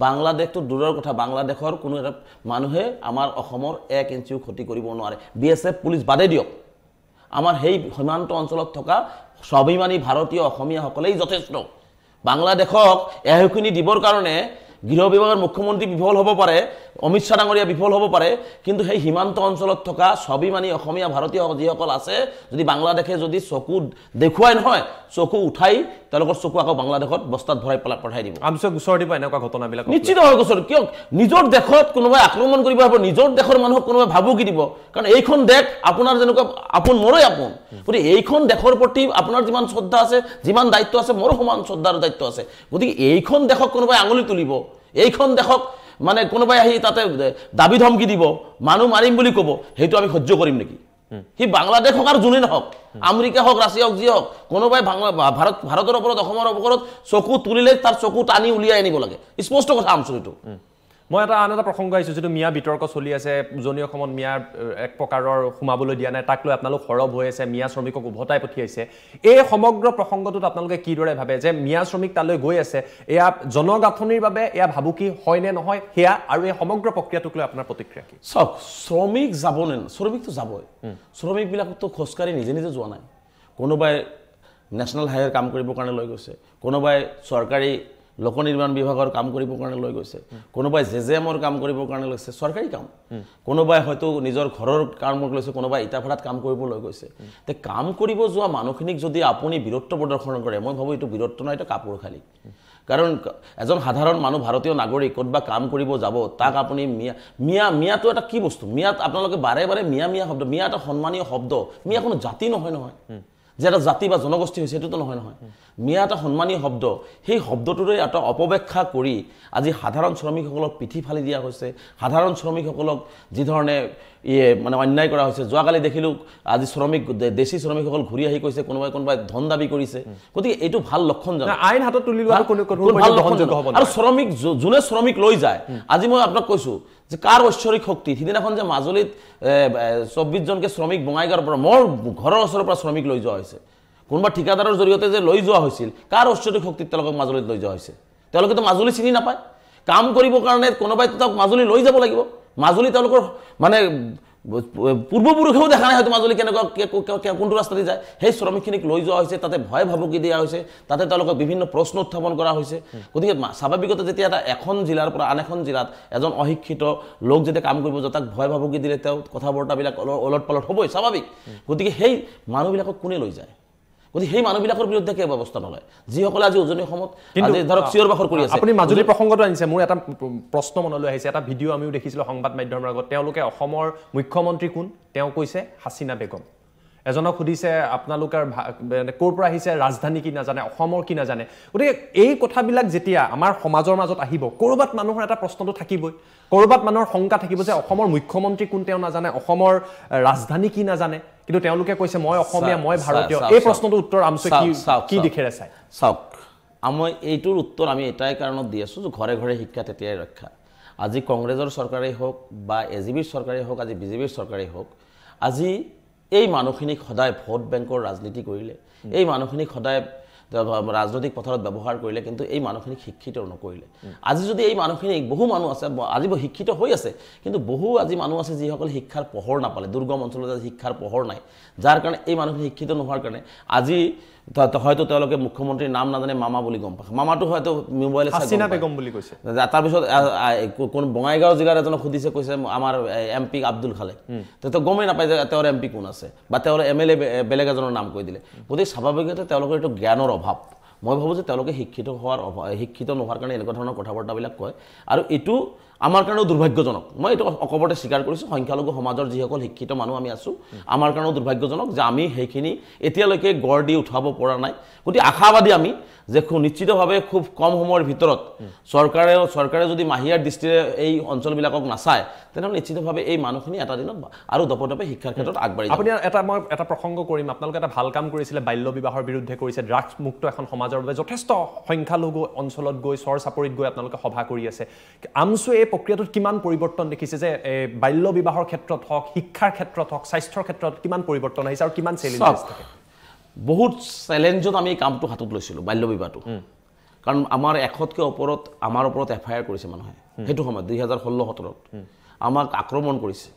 বাংলাদেশটো দূৰৰ কথা বাংলাদেশৰ কোনো এটা মানুহে আমাৰ অসমৰ 1 ইঞ্চিও ক্ষতি কৰিব নোৱাৰে বিএসএফ পুলিশ বাদে দিয়ক আমাৰ হেই সীমান্ত অঞ্চলত থকা স্বাভিমানী ভাৰতীয় অসমীয়া সকলেই যথেষ্ট বাংলাদেশক এহখিনি দিবৰ কাৰণে গৃহ বিভাগৰ মুখ্যমন্ত্ৰী বিফল হ'ব পাৰে অমিত শাহ ডাঙৰীয়া বিফল হ'ব পাৰে কিন্তু সেই সীমান্ত অঞ্চলত থকা স্বাভিমানী অসমীয়া ভাৰতীয় যিসকল আছে যদি বাংলাদেশে যদি চকু দেখুৱাই নহয় চকু উঠাই তেওঁলোকৰ চকু আকৌ বাংলাদেশত বস্তাত ভৰাই পঠাই দিব আমসক গুছৰ দিব এনেকুৱা ঘটনাবিলাক নিশ্চিত হৈ গৈছে কিয় নিজৰ দেশত কোনোবাই আক্ৰমণ কৰিব হ'ব নিজৰ দেশৰ মানুহক কোনোবাই ভাবুকি দিব কাৰণ এইখন দেশ আপোনাৰ যেনেকুৱা আপোন মোৰই আপোন গতিকে এইখন দেশৰ প্ৰতি আপোনাৰ যিমান শ্ৰদ্ধা আছে যিমান দায়িত্ব আছে মোৰো সমান শ্ৰদ্ধাৰ দায়িত্ব আছে গতিকে এইখন দেশক কোনোবাই আঙুলি তুলিব এইখন দেশক মানে কোনোবাই আহি তাতে দাবী ধমকি দিব মানুহ মাৰিম বুলি ক'ব হেতু আমি সহ্য কৰিম নেকি হি বাংলাদেশ হক আৰ জুনি নহক আমেৰিকা হক ৰাশিয়া হক জি হক কোনোবাই ভাৰতেৰ ওপৰত অসমৰ ওপৰত চকু তুলিলে তাৰ চকু টানি উলিয়াই আনিব লাগে স্পষ্ট কথা আমচুৰিটো মই এটা আন এটা প্ৰসংগ আহিছো যেটো মিয়া বিতৰ্ক চলি আছে উজনি অসমত মিয়া এক প্ৰকাৰৰ সুমাবলৈ দিয়া নাই তাক লৈ আপোনালোক হৰব হৈ আছে মিয়া শ্ৰমিকক উভতাই পঠিয়াইছে এই সমগ্ৰ প্ৰসংগটোত আপোনালোকে কি দৰে ভাবে যে মিয়া শ্ৰমিক তালৈ গৈ আছে এয়া জনগাঁথনিৰ বাবে এয়া ভাবুকি হয় নে নহয় হেয়া আৰু এই সমগ্ৰ প্ৰক্ৰিয়াটোক লৈ আপোনাৰ প্ৰতিক্ৰিয়া কি সব শ্ৰমিক যাব নে শ্ৰমিক তো যাবই শ্ৰমিক বিলাক তো খোজকাৰি নিজে নিজে যোৱা নাই কোনোবাই ন্যাশনাল হাইৱেৰ কাম কৰিবৰ কাৰণে লৈ গৈছে কোনোবাই চৰকাৰী লোক নিৰ্মাণ বিভাগৰ কাম কৰিবৰ কাৰণে লৈ গৈছে কোনোবাই জেজেএমৰ কাম কৰিবৰ কাৰণে লৈছে চৰকাৰী কাম কোনোবাই হয়তো নিজৰ ঘৰৰ কামক লৈছে কোনোবাই ইটাভাড়াত কাম কৰিব লৈ গৈছে তে কাম কৰিব যোৱা মানুহখিনিক যদি আপুনি বীৰত্ব প্ৰদৰ্শন কৰে মই ভাবো এইটো বীৰত্ব নহয় এটা কাপোৰ খালি কাৰণ এজন সাধাৰণ মানুহ ভাৰতীয় নাগৰিক ক'তবা কাম কৰিব যাব তাক আপুনি মিয়াটো এটা কি বস্তু মিয়াত আপোনালোকে বাৰে বাৰে মিয়া শব্দ মিয়া এটা সন্মানীয় শব্দ মিয়া কোনো জাতি নহয় যে এটা জাতি বা জনগোষ্ঠী হৈছে এইটোতো নহয় মিয়া এটা সন্মানীয় শব্দ সেই শব্দটোৰে এটা অপব্যাখ্যা কৰি আজি সাধাৰণ শ্ৰমিকসকলক পিঠি ফালি দিয়া হৈছে সাধাৰণ শ্ৰমিকসকলক যি ধৰণে মানে অন্যায় কৰা হৈছে যোৱাকালি দেখিলোঁ আজি দেশী শ্ৰমিকসকল ঘূৰি আহি কৈছে কোনোবাই ধন দাবী কৰিছে গতিকে এইটো ভাল লক্ষণ জানো আইন হাতত তুলি লোৱা আৰু শ্ৰমিক যোনে শ্ৰমিক লৈ যায় আজি মই আপোনাক কৈছোঁ যে কাৰ ঐশ্বৰিক শক্তি সিদিনাখন যে মাজুলীত 24জনকে শ্ৰমিক বঙাইগাঁৱৰ পৰা মোৰ ঘৰৰ ওচৰৰ পৰা শ্ৰমিক লৈ যোৱা হৈছে কোনোবা ঠিকাদাৰৰ জৰিয়তে যে লৈ যোৱা হৈছিল কাৰ ঐশ্বৰিক শক্তিত তেওঁলোকক মাজুলীত লৈ যোৱা হৈছে তেওঁলোকেতো মাজুলী চিনি নাপায় কাম কৰিবৰ কাৰণে কোনোবাই তেওঁক মাজুলী লৈ যাব লাগিব মাজুলী তেওঁলোকৰ মানে পূৰ্বপুৰুষেও দেখা নাই হয়তো মাজুলী কেনেকুৱা কোনটো ৰাস্তাতে যায় সেই শ্ৰমিকখিনিক লৈ যোৱা হৈছে তাতে ভয় ভাবুকি দিয়া হৈছে তাতে তেওঁলোকক বিভিন্ন প্ৰশ্ন উত্থাপন কৰা হৈছে গতিকে স্বাভাৱিকতে যেতিয়া এখন জিলাৰ পৰা আন এখন জিলাত এজন অশিক্ষিত লোক যেতিয়া কাম কৰিব যায় তাক ভয় ভাবুকি দিলে তেওঁ কথা বৰ্তাবিলাক ওলট পালট হ'বই স্বাভাৱিক গতিকে সেই মানুহবিলাকক কোনে লৈ যায় গতিকে সেই মানুহবিলাকৰ বিৰুদ্ধে কিয় ব্যৱস্থা নলয় যিসকলে আজি উজনি অসমত আজি ধৰক চিঞৰ বাখৰ কৰি আছে আপুনি মাজুলী প্ৰসংগটো আনিছে মোৰ এটা প্ৰশ্ন মনলৈ আহিছে এটা ভিডিঅ' আমিও দেখিছিলোঁ সংবাদ মাধ্যমৰ আগত তেওঁলোকে অসমৰ মুখ্যমন্ত্ৰী কোন তেওঁ কৈছে হাছিনা বেগম এজনক সুধিছে আপোনালোকৰ ক'ৰ পৰা আহিছে ৰাজধানী কি নাজানে অসমৰ কি নাজানে গতিকে এই কথাবিলাক যেতিয়া আমাৰ সমাজৰ মাজত আহিব ক'ৰবাত মানুহৰ এটা প্ৰশ্নটো থাকিবই ক'ৰবাত মানুহৰ শংকা থাকিব যে অসমৰ মুখ্যমন্ত্ৰী কোন তেওঁ নাজানে অসমৰ ৰাজধানী কি নাজানে কিন্তু তেওঁলোকে কৈছে মই অসমীয়া মই ভাৰতীয় এই প্ৰশ্নটোৰ উত্তৰ আমছে কি দিখেৰে চাই চাওক মই এইটোৰ উত্তৰ আমি এটাই কাৰণত দি আছোঁ যে ঘৰে ঘৰে শিক্ষা তেতিয়াই ৰক্ষা আজি কংগ্ৰেছৰ চৰকাৰেই হওক বা এজিবিৰ চৰকাৰেই হওক আজি বিজেপিৰ চৰকাৰেই হওক আজি এই মানুহখিনিক সদায় ভোট বেংকৰ ৰাজনীতি কৰিলে এই মানুহখিনিক সদায় ৰাজনৈতিক পথাৰত ব্যৱহাৰ কৰিলে কিন্তু এই মানুহখিনিক শিক্ষিত নকৰিলে আজি যদি এই মানুহখিনিক বহু মানুহ আছে আজি শিক্ষিত হৈ আছে কিন্তু বহু আজি মানুহ আছে যিসকলে শিক্ষাৰ পোহৰ নাপালে দুৰ্গম অঞ্চলত আজি শিক্ষাৰ পোহৰ নাই যাৰ কাৰণে এই মানুহখিনি শিক্ষিত নোহোৱাৰ কাৰণে আজি হয়তো তেওঁলোকে মুখ্যমন্ত্ৰীৰ নাম নাজানে মামা বুলি গম পায় মামাটো হয়তো মোবাইলে হাছিনা বেগম বুলি কৈছে তাৰপিছত কোন বঙাইগাঁও জিলাৰ এজনক সুধিছে কৈছে আমাৰ এমপি আব্দুল খালেক তো গমেই নাপায় যে তেওঁৰ এমপি কোন আছে বা তেওঁৰ এমএলএ বেলেগ এজনৰ নাম কৈ দিলে গতিকে স্বাভাৱিকতে তেওঁলোকৰ এইটো জ্ঞানৰ অভাৱ মই ভাবোঁ যে তেওঁলোকে শিক্ষিত নোহোৱাৰ কাৰণে এনেকুৱা ধৰণৰ কথা বাৰ্তাবিলাক কয় আৰু এইটো আমাৰ কাৰণেও দুৰ্ভাগ্যজনক মই এইটো অকপটে স্বীকাৰ কৰিছোঁ সংখ্যালঘু সমাজৰ যিসকল শিক্ষিত মানুহ আমি আছোঁ আমাৰ কাৰণেও দুৰ্ভাগ্যজনক যে আমি সেইখিনি এতিয়ালৈকে গঢ় দি উঠাব পৰা নাই গতিকে আশাবাদী আমি যে নিশ্চিতভাৱে খুব কম সময়ৰ ভিতৰত চৰকাৰে যদি মাহিয়াৰ দৃষ্টিৰে এই অঞ্চলবিলাকক নাচায় তেনেহ'লে নিশ্চিতভাৱে এই মানুহখিনি এটা দিনত আৰু দপদপে শিক্ষাৰ ক্ষেত্ৰত আগবাঢ়ি আপুনি মই এটা প্ৰসংগ কৰিম আপোনালোকে এটা ভাল কাম কৰিছিলে বাল্য বিবাহৰ বিৰুদ্ধে কৰিছে ড্ৰাগছ মুক্ত এখন সমাজৰ বাবে যথেষ্ট সংখ্যালঘু অঞ্চলত গৈ চৰ চাপৰিত গৈ আপোনালোকে সভা কৰি আছে আমছুৱে এই প্ৰক্ৰিয়াটোত কিমান পৰিৱৰ্তন দেখিছে যে বাল্য বিবাহৰ ক্ষেত্ৰত হওক শিক্ষাৰ ক্ষেত্ৰত হওক স্বাস্থ্যৰ ক্ষেত্ৰত কিমান পৰিৱৰ্তন আহিছে আৰু কিমান চেলেঞ্জেছ থাকে বহুত চেলেঞ্জত আমি এই কামটো হাতত লৈছিলোঁ বাল্য বিবাহটো কাৰণ আমাৰ 100তকৈ ওপৰত আমাৰ ওপৰত এফআইআৰ কৰিছে মানুহে সেইটো সময়ত 2016-17 আমাক আক্ৰমণ কৰিছে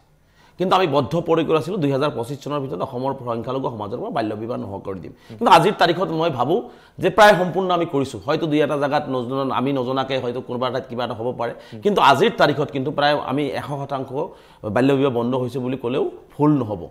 কিন্তু আমি বদ্ধপৰিকৰ আছিলোঁ 2025 চনৰ ভিতৰত অসমৰ সংখ্যালঘু সমাজৰ পৰা বাল্য বিবাহ নোহোৱা কৰি দিম কিন্তু আজিৰ তাৰিখত মই ভাবোঁ যে প্ৰায় সম্পূৰ্ণ আমি কৰিছোঁ হয়তো দুই এটা জাগাত আমি নজনাকৈ হয়তো কোনোবা এটাত কিবা এটা হ'ব পাৰে কিন্তু আজিৰ তাৰিখত কিন্তু প্ৰায় আমি 100% বাল্য বিবাহ বন্ধ হৈছে বুলি ক'লেও ভুল নহ'ব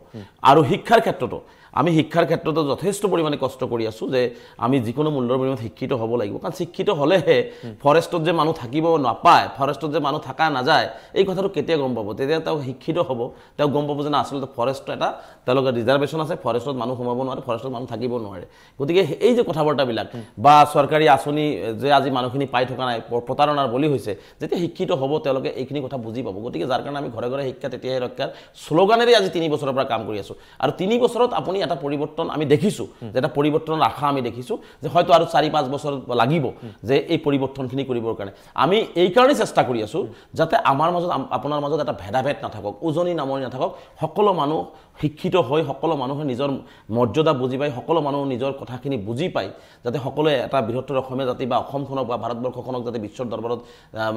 আৰু শিক্ষাৰ ক্ষেত্ৰতো আমি শিক্ষাৰ ক্ষেত্ৰতো যথেষ্ট পৰিমাণে কষ্ট কৰি আছোঁ যে আমি যিকোনো মূল্যৰ বিনিময়ত শিক্ষিত হ'ব লাগিব কাৰণ শিক্ষিত হ'লেহে ফৰেষ্টত যে মানুহ থাকিব নাপায় ফৰেষ্টত যে মানুহ থকা নাযায় এই কথাটো কেতিয়া গম পাব তেতিয়া তেওঁ শিক্ষিত হ'ব তেওঁ গম পাব যে না আচলতে ফৰেষ্ট এটা তেওঁলোকৰ ৰিজাৰ্ভেশ্যন আছে ফৰেষ্টত মানুহ সোমাব নোৱাৰে ফৰেষ্টত মানুহ থাকিব নোৱাৰে গতিকে এই যে কথা বাৰ্তাবিলাক বা চৰকাৰী আঁচনি যে আজি মানুহখিনি পাই থকা নাই প্ৰতাৰণাৰ বলি হৈছে যেতিয়া শিক্ষিত হ'ব তেওঁলোকে এইখিনি কথা বুজি পাব গতিকে যাৰ কাৰণে আমি ঘৰে ঘৰে শিক্ষা তেতিয়াহে ৰক্ষাৰ শ্লোগানেৰে আজি 3 বছৰৰ পৰা কাম কৰি আছোঁ আৰু 3 বছৰত আপুনি এটা পৰিৱৰ্তন আমি দেখিছোঁ যে এটা পৰিৱৰ্তনৰ আশা আমি দেখিছোঁ যে হয়তো আৰু 4-5 বছৰ লাগিব যে এই পৰিৱৰ্তনখিনি কৰিবৰ কাৰণে আমি এই কাৰণেই চেষ্টা কৰি আছোঁ যাতে আমাৰ মাজত আপোনাৰ মাজত এটা ভেদাভেদ নাথাকক উজনি নামনি নাথাকক সকলো মানুহ শিক্ষিত হৈ সকলো মানুহে নিজৰ মৰ্যাদা বুজি পায় সকলো মানুহ নিজৰ কথাখিনি বুজি পায় যাতে সকলোৱে এটা বৃহত্তৰ অসমীয়া জাতি বা অসমখনক বা ভাৰতবৰ্ষখনক যাতে বিশ্বৰ দৰবাৰত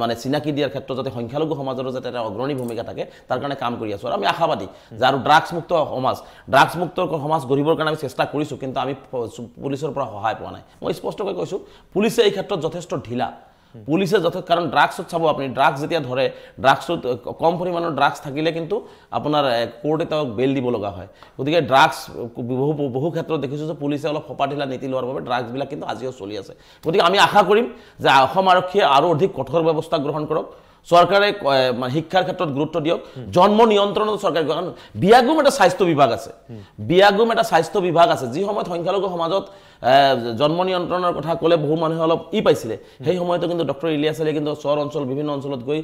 মানে চিনাকি দিয়াৰ ক্ষেত্ৰত যাতে সংখ্যালঘু সমাজৰো যাতে এটা অগ্ৰণী ভূমিকা থাকে তাৰ কাৰণে কাম কৰি আছোঁ আৰু আমি আশাবাদী যে আৰু ড্ৰাগছ মুক্ত সমাজ গঢ়িবৰ কাৰণে আমি চেষ্টা কৰিছোঁ, কিন্তু আমি পুলিচৰ পৰা সহায় পোৱা নাই। মই স্পষ্টকৈ কৈছোঁ, পুলিচে এই ক্ষেত্ৰত যথেষ্ট ঢিলা। পুলিচে যথেষ্ট, কাৰণ ড্ৰাগছত চাব আপুনি, ড্ৰাগছ যেতিয়া ধৰে, ড্ৰাগছত কম পৰিমাণৰ ড্ৰাগছ থাকিলে কিন্তু আপোনাৰ কোৰ্টে তেওঁক বেইল দিব লগা হয়। গতিকে ড্ৰাগছ বহু ক্ষেত্ৰত দেখিছোঁ যে পুলিচে অলপ সপাঢিলা নীতি লোৱাৰ বাবে ড্ৰাগছবিলাক কিন্তু আজিও চলি আছে। গতিকে আমি আশা কৰিম যে অসম আৰক্ষীয়ে আৰু অধিক কঠোৰ ব্যৱস্থা গ্ৰহণ কৰক, চৰকাৰে শিক্ষাৰ ক্ষেত্ৰত গুৰুত্ব দিয়ক, জন্ম নিয়ন্ত্ৰণত চৰকাৰে, কাৰণ বিয়াগুম এটা স্বাস্থ্য বিভাগ আছে, যি সময়ত সংখ্যালঘু সমাজত জন্ম নিয়ন্ত্ৰণৰ কথা ক'লে বহু মানুহে অলপ পাইছিলে, সেই সময়তো কিন্তু ডক্টৰ ইলিয়াছ আলীয়ে কিন্তু চহৰ অঞ্চল বিভিন্ন অঞ্চলত গৈ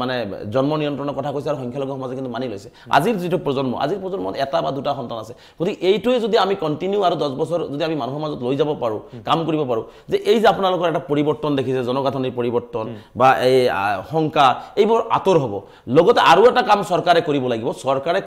মানে জন্ম নিয়ন্ত্ৰণৰ কথা কৈছে আৰু সংখ্যালঘু সমাজে কিন্তু মানি লৈছে। আজিৰ যিটো আজিৰ প্ৰজন্মত এটা বা দুটা সন্তান আছে। গতিকে এইটোৱে যদি আমি কণ্টিনিউ আৰু 10 বছৰ যদি আমি মানুহৰ মাজত লৈ যাব পাৰোঁ, কাম কৰিব পাৰোঁ, যে এই যে আপোনালোকৰ এটা পৰিৱৰ্তন দেখিছে, জনগাঁথনিৰ পৰিৱৰ্তন বা এই শংকা, এইবোৰ আঁতৰ হ'ব। লগতে আৰু এটা কাম চৰকাৰে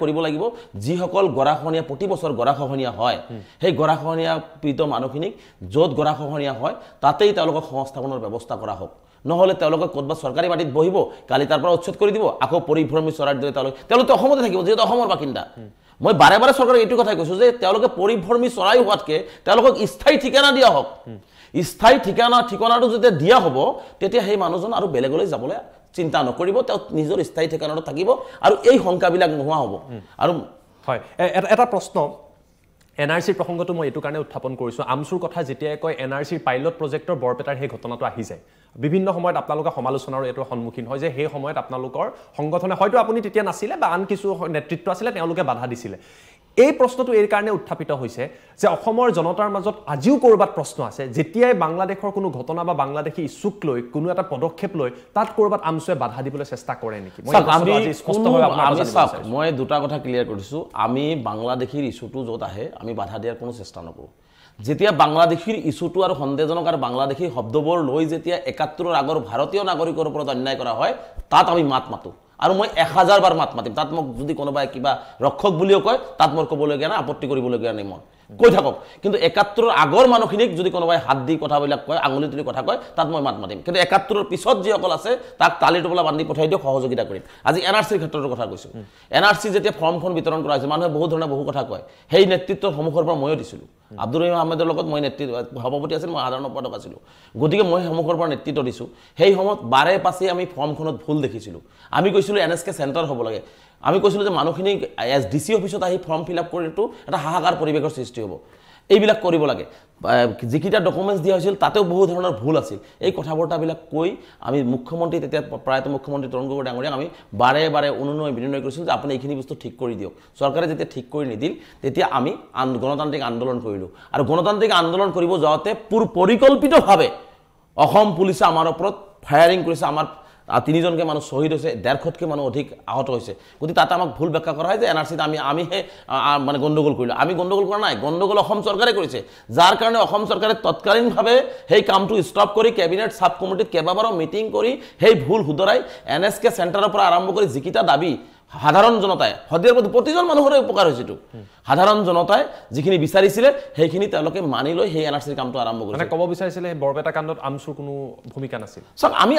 কৰিব লাগিব, যিসকল গৰাখহনীয়া প্ৰতি বছৰ গৰাখহনীয়া হয়, সেই গৰাখহনীয়া পীড়িত মানুহখিনিক য'ত গৰাখহনীয়া হয় তাতেই তেওঁলোকক সংস্থাপনৰ ব্যৱস্থা কৰা হওক। নহ'লে তেওঁলোকে ক'ৰবাত চৰকাৰী মাটিত বহিব, কালি তাৰ পৰা উচ্ছেদ কৰি দিব, আকৌ পৰিভ্ৰমী চৰাইৰ দৰে তেওঁলোকে অসমতে থাকিব, যিহেতু অসমৰ বাসিন্দা। মই বাৰে বাৰে চৰকাৰক এইটো কথাই কৈছোঁ যে তেওঁলোকে পৰিভ্ৰমী চৰাই হোৱাতকৈ তেওঁলোকক স্থায়ী ঠিকনা দিয়া হওক। স্থায়ী ঠিকনাটো যেতিয়া দিয়া হ'ব, তেতিয়া সেই মানুহজন আৰু বেলেগলৈ যাবলৈ চিন্তা নকৰিব, তেওঁ নিজৰ স্থায়ী ঠিকনাটো থাকিব আৰু এই শংকাবিলাক নোহোৱা হ'ব। আৰু হয়, এটা প্ৰশ্ন, NRCৰ প্ৰসংগটো মই এইটো কাৰণে উত্থাপন কৰিছোঁ, আমচুৰ কথা যেতিয়াই কয় NRCৰ পাইলট প্ৰজেক্টৰ বৰপেটাৰ সেই ঘটনাটো আহি যায়, বিভিন্ন সময়ত আপোনালোকে সমালোচনাৰো এইটো সন্মুখীন হয় যে সেই সময়ত আপোনালোকৰ সংগঠনে, হয়তো আপুনি তেতিয়া নাছিলে বা আন কিছু নেতৃত্ব আছিলে, তেওঁলোকে বাধা দিছিলে। এই প্ৰশ্নটো এই কাৰণে উত্থাপিত হৈছে যে অসমৰ জনতাৰ মাজত আজিও ক'ৰবাত প্ৰশ্ন আছে, যেতিয়াই বাংলাদেশৰ কোনো ঘটনা বা বাংলাদেশী ইছ্যুক লৈ কোনো এটা পদক্ষেপ লৈ তাত ক'ৰবাত আমচুৱে বাধা দিবলৈ চেষ্টা কৰে নেকি? মই দুটা কথা ক্লিয়াৰ কৰিছোঁ, আমি বাংলাদেশীৰ ইছ্যুটো য'ত আহে আমি বাধা দিয়াৰ কোনো চেষ্টা নকৰোঁ। যেতিয়া বাংলাদেশীৰ ইছ্যুটো আৰু সন্দেহজনক আৰু বাংলাদেশী শব্দবোৰ লৈ যেতিয়া 71ৰ আগৰ ভাৰতীয় নাগৰিকৰ ওপৰত অন্যায় কৰা হয়, তাত আমি মাত মাতোঁ আৰু মই 1000 বাৰ মাত মাতিম। তাত মোক যদি কোনোবাই কিবা ৰক্ষক বুলিও কয়, তাত মোৰ ক'বলগীয়া নাই, আপত্তি কৰিবলগীয়া নাই, মই কৈ থাকক। কিন্তু 71ৰ আগৰ মানুহখিনিক যদি কোনোবাই হাত দি কথাবিলাক কয়, আঙুলি তুলি কথা কয়, তাত মই মাত মাতিম। কিন্তু 71ৰ পিছত যিসকল আছে তাক তালি টোপোলা বান্ধি পঠাই দিয়ক, সহযোগিতা কৰিম। আজি NRCৰ ক্ষেত্ৰৰ কথা কৈছোঁ। NRC যেতিয়া ফৰ্মখন বিতৰণ কৰা হৈছে, মানুহে বহু ধৰণে বহু কথা কয়, সেই নেতৃত্বৰ সন্মুখৰ পৰা ময়ো দিছিলোঁ। আব্দুৰ ৰহিম আহমেদৰ লগত মই সভাপতি আছিল, মই সাধাৰণ সম্পাদক আছিলোঁ। গতিকে মই সন্মুখৰ পৰা নেতৃত্ব দিছোঁ। সেই সময়ত বাৰে পাছে আমি ফৰ্মখনত ভুল দেখিছিলোঁ। আমি কৈছিলোঁ NSK চেণ্টাৰ হ'ব লাগে। আমি কৈছিলোঁ যে মানুহখিনি DC অফিচত আহি ফৰ্ম ফিল আপ কৰিটো এটা হাহাকাৰ পৰিৱেশৰ সৃষ্টি হ'ব, এইবিলাক কৰিব লাগে। যিকেইটা ডকুমেণ্টছ দিয়া হৈছিল তাতেও বহু ধৰণৰ ভুল আছিল। এই কথা বতৰাবিলাক কৈ আমি মুখ্যমন্ত্ৰী, তেতিয়া প্ৰায়তঃ মুখ্যমন্ত্ৰী তৰুণ গগৈ ডাঙৰীয়াক আমি বাৰে বাৰে বিনয় কৰিছিলোঁ যে আপুনি এইখিনি বস্তু ঠিক কৰি দিয়ক। চৰকাৰে যেতিয়া ঠিক কৰি নিদিল, তেতিয়া আমি গণতান্ত্ৰিক আন্দোলন কৰিলোঁ। আৰু গণতান্ত্ৰিক আন্দোলন কৰিব যাওঁতে পৰিকল্পিতভাৱে অসম পুলিচে আমাৰ ওপৰত ফায়াৰিং কৰিছে। আমাৰ 3জনকৈ মানুহ শ্বহীদ হৈছে, 150তকৈ মানুহ অধিক আহত হৈছে। গতিকে তাতে আমাক ভুল ব্যাখ্যা কৰা হয় যে NRCত আমিহে মানে গণ্ডগোল কৰিলোঁ। আমি গণ্ডগোল কৰা নাই, গণ্ডগোল অসম চৰকাৰে কৰিছে, যাৰ কাৰণে অসম চৰকাৰে তৎকালীনভাৱে সেই কামটো ষ্টপ কৰি কেবিনেট ছাব কমিটিত কেইবাবাৰো মিটিং কৰি সেই ভুল শুধৰাই NSK চেণ্টাৰৰ পৰা আৰম্ভ কৰি যিকেইটা দাবী সাধাৰণ জনতাই, প্ৰতিজন মানুহৰে উপকাৰ হৈছেতো, সাধাৰণ জনতাই যিখিনি বিচাৰিছিলে সেইখিনি তেওঁলোকে মানি লৈ সেই NRCৰ কামটো আৰম্ভ কৰিছে। ক'ব বিচাৰিছিলে বৰপেটা কাণ্ডত আমচুৰ কোনো ভূমিকা নাছিল। চাওক, আমি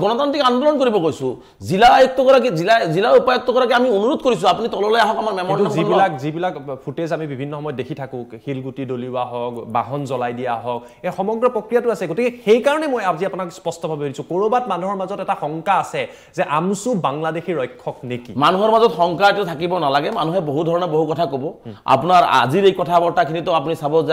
গণতান্ত্ৰিক আন্দোলন কৰিব কৈছোঁ। জিলা আয়ুক্তগৰাকী, জিলা উপায়ুক্তগৰাকী আমি অনুৰোধ কৰিছোঁ, আপুনি তললৈ আহক। আমাৰ মেমৰিয়েল যিবিলাক ফুটেজ আমি বিভিন্ন সময়ত দেখি থাকোঁ, শিলগুটি দলিওৱা হওক, বাহন জ্বলাই দিয়া হওক, এই সমগ্ৰ প্ৰক্ৰিয়াটো আছে। গতিকে সেইকাৰণে মই আজি আপোনাক স্পষ্টভাৱে দিছোঁ, ক'ৰবাত মানুহৰ মাজত এটা শংকা আছে যে আমচু বাংলাদেশী ৰক্ষক নেকি। মানুহৰ মাজত শংকা এইটো থাকিব নালাগে। মানুহে বহু ধৰণৰ বহু কথা ক'ব। আপোনাৰ আজিৰ এই কথা বৰ্তাখিনিতো আপুনি চাব যে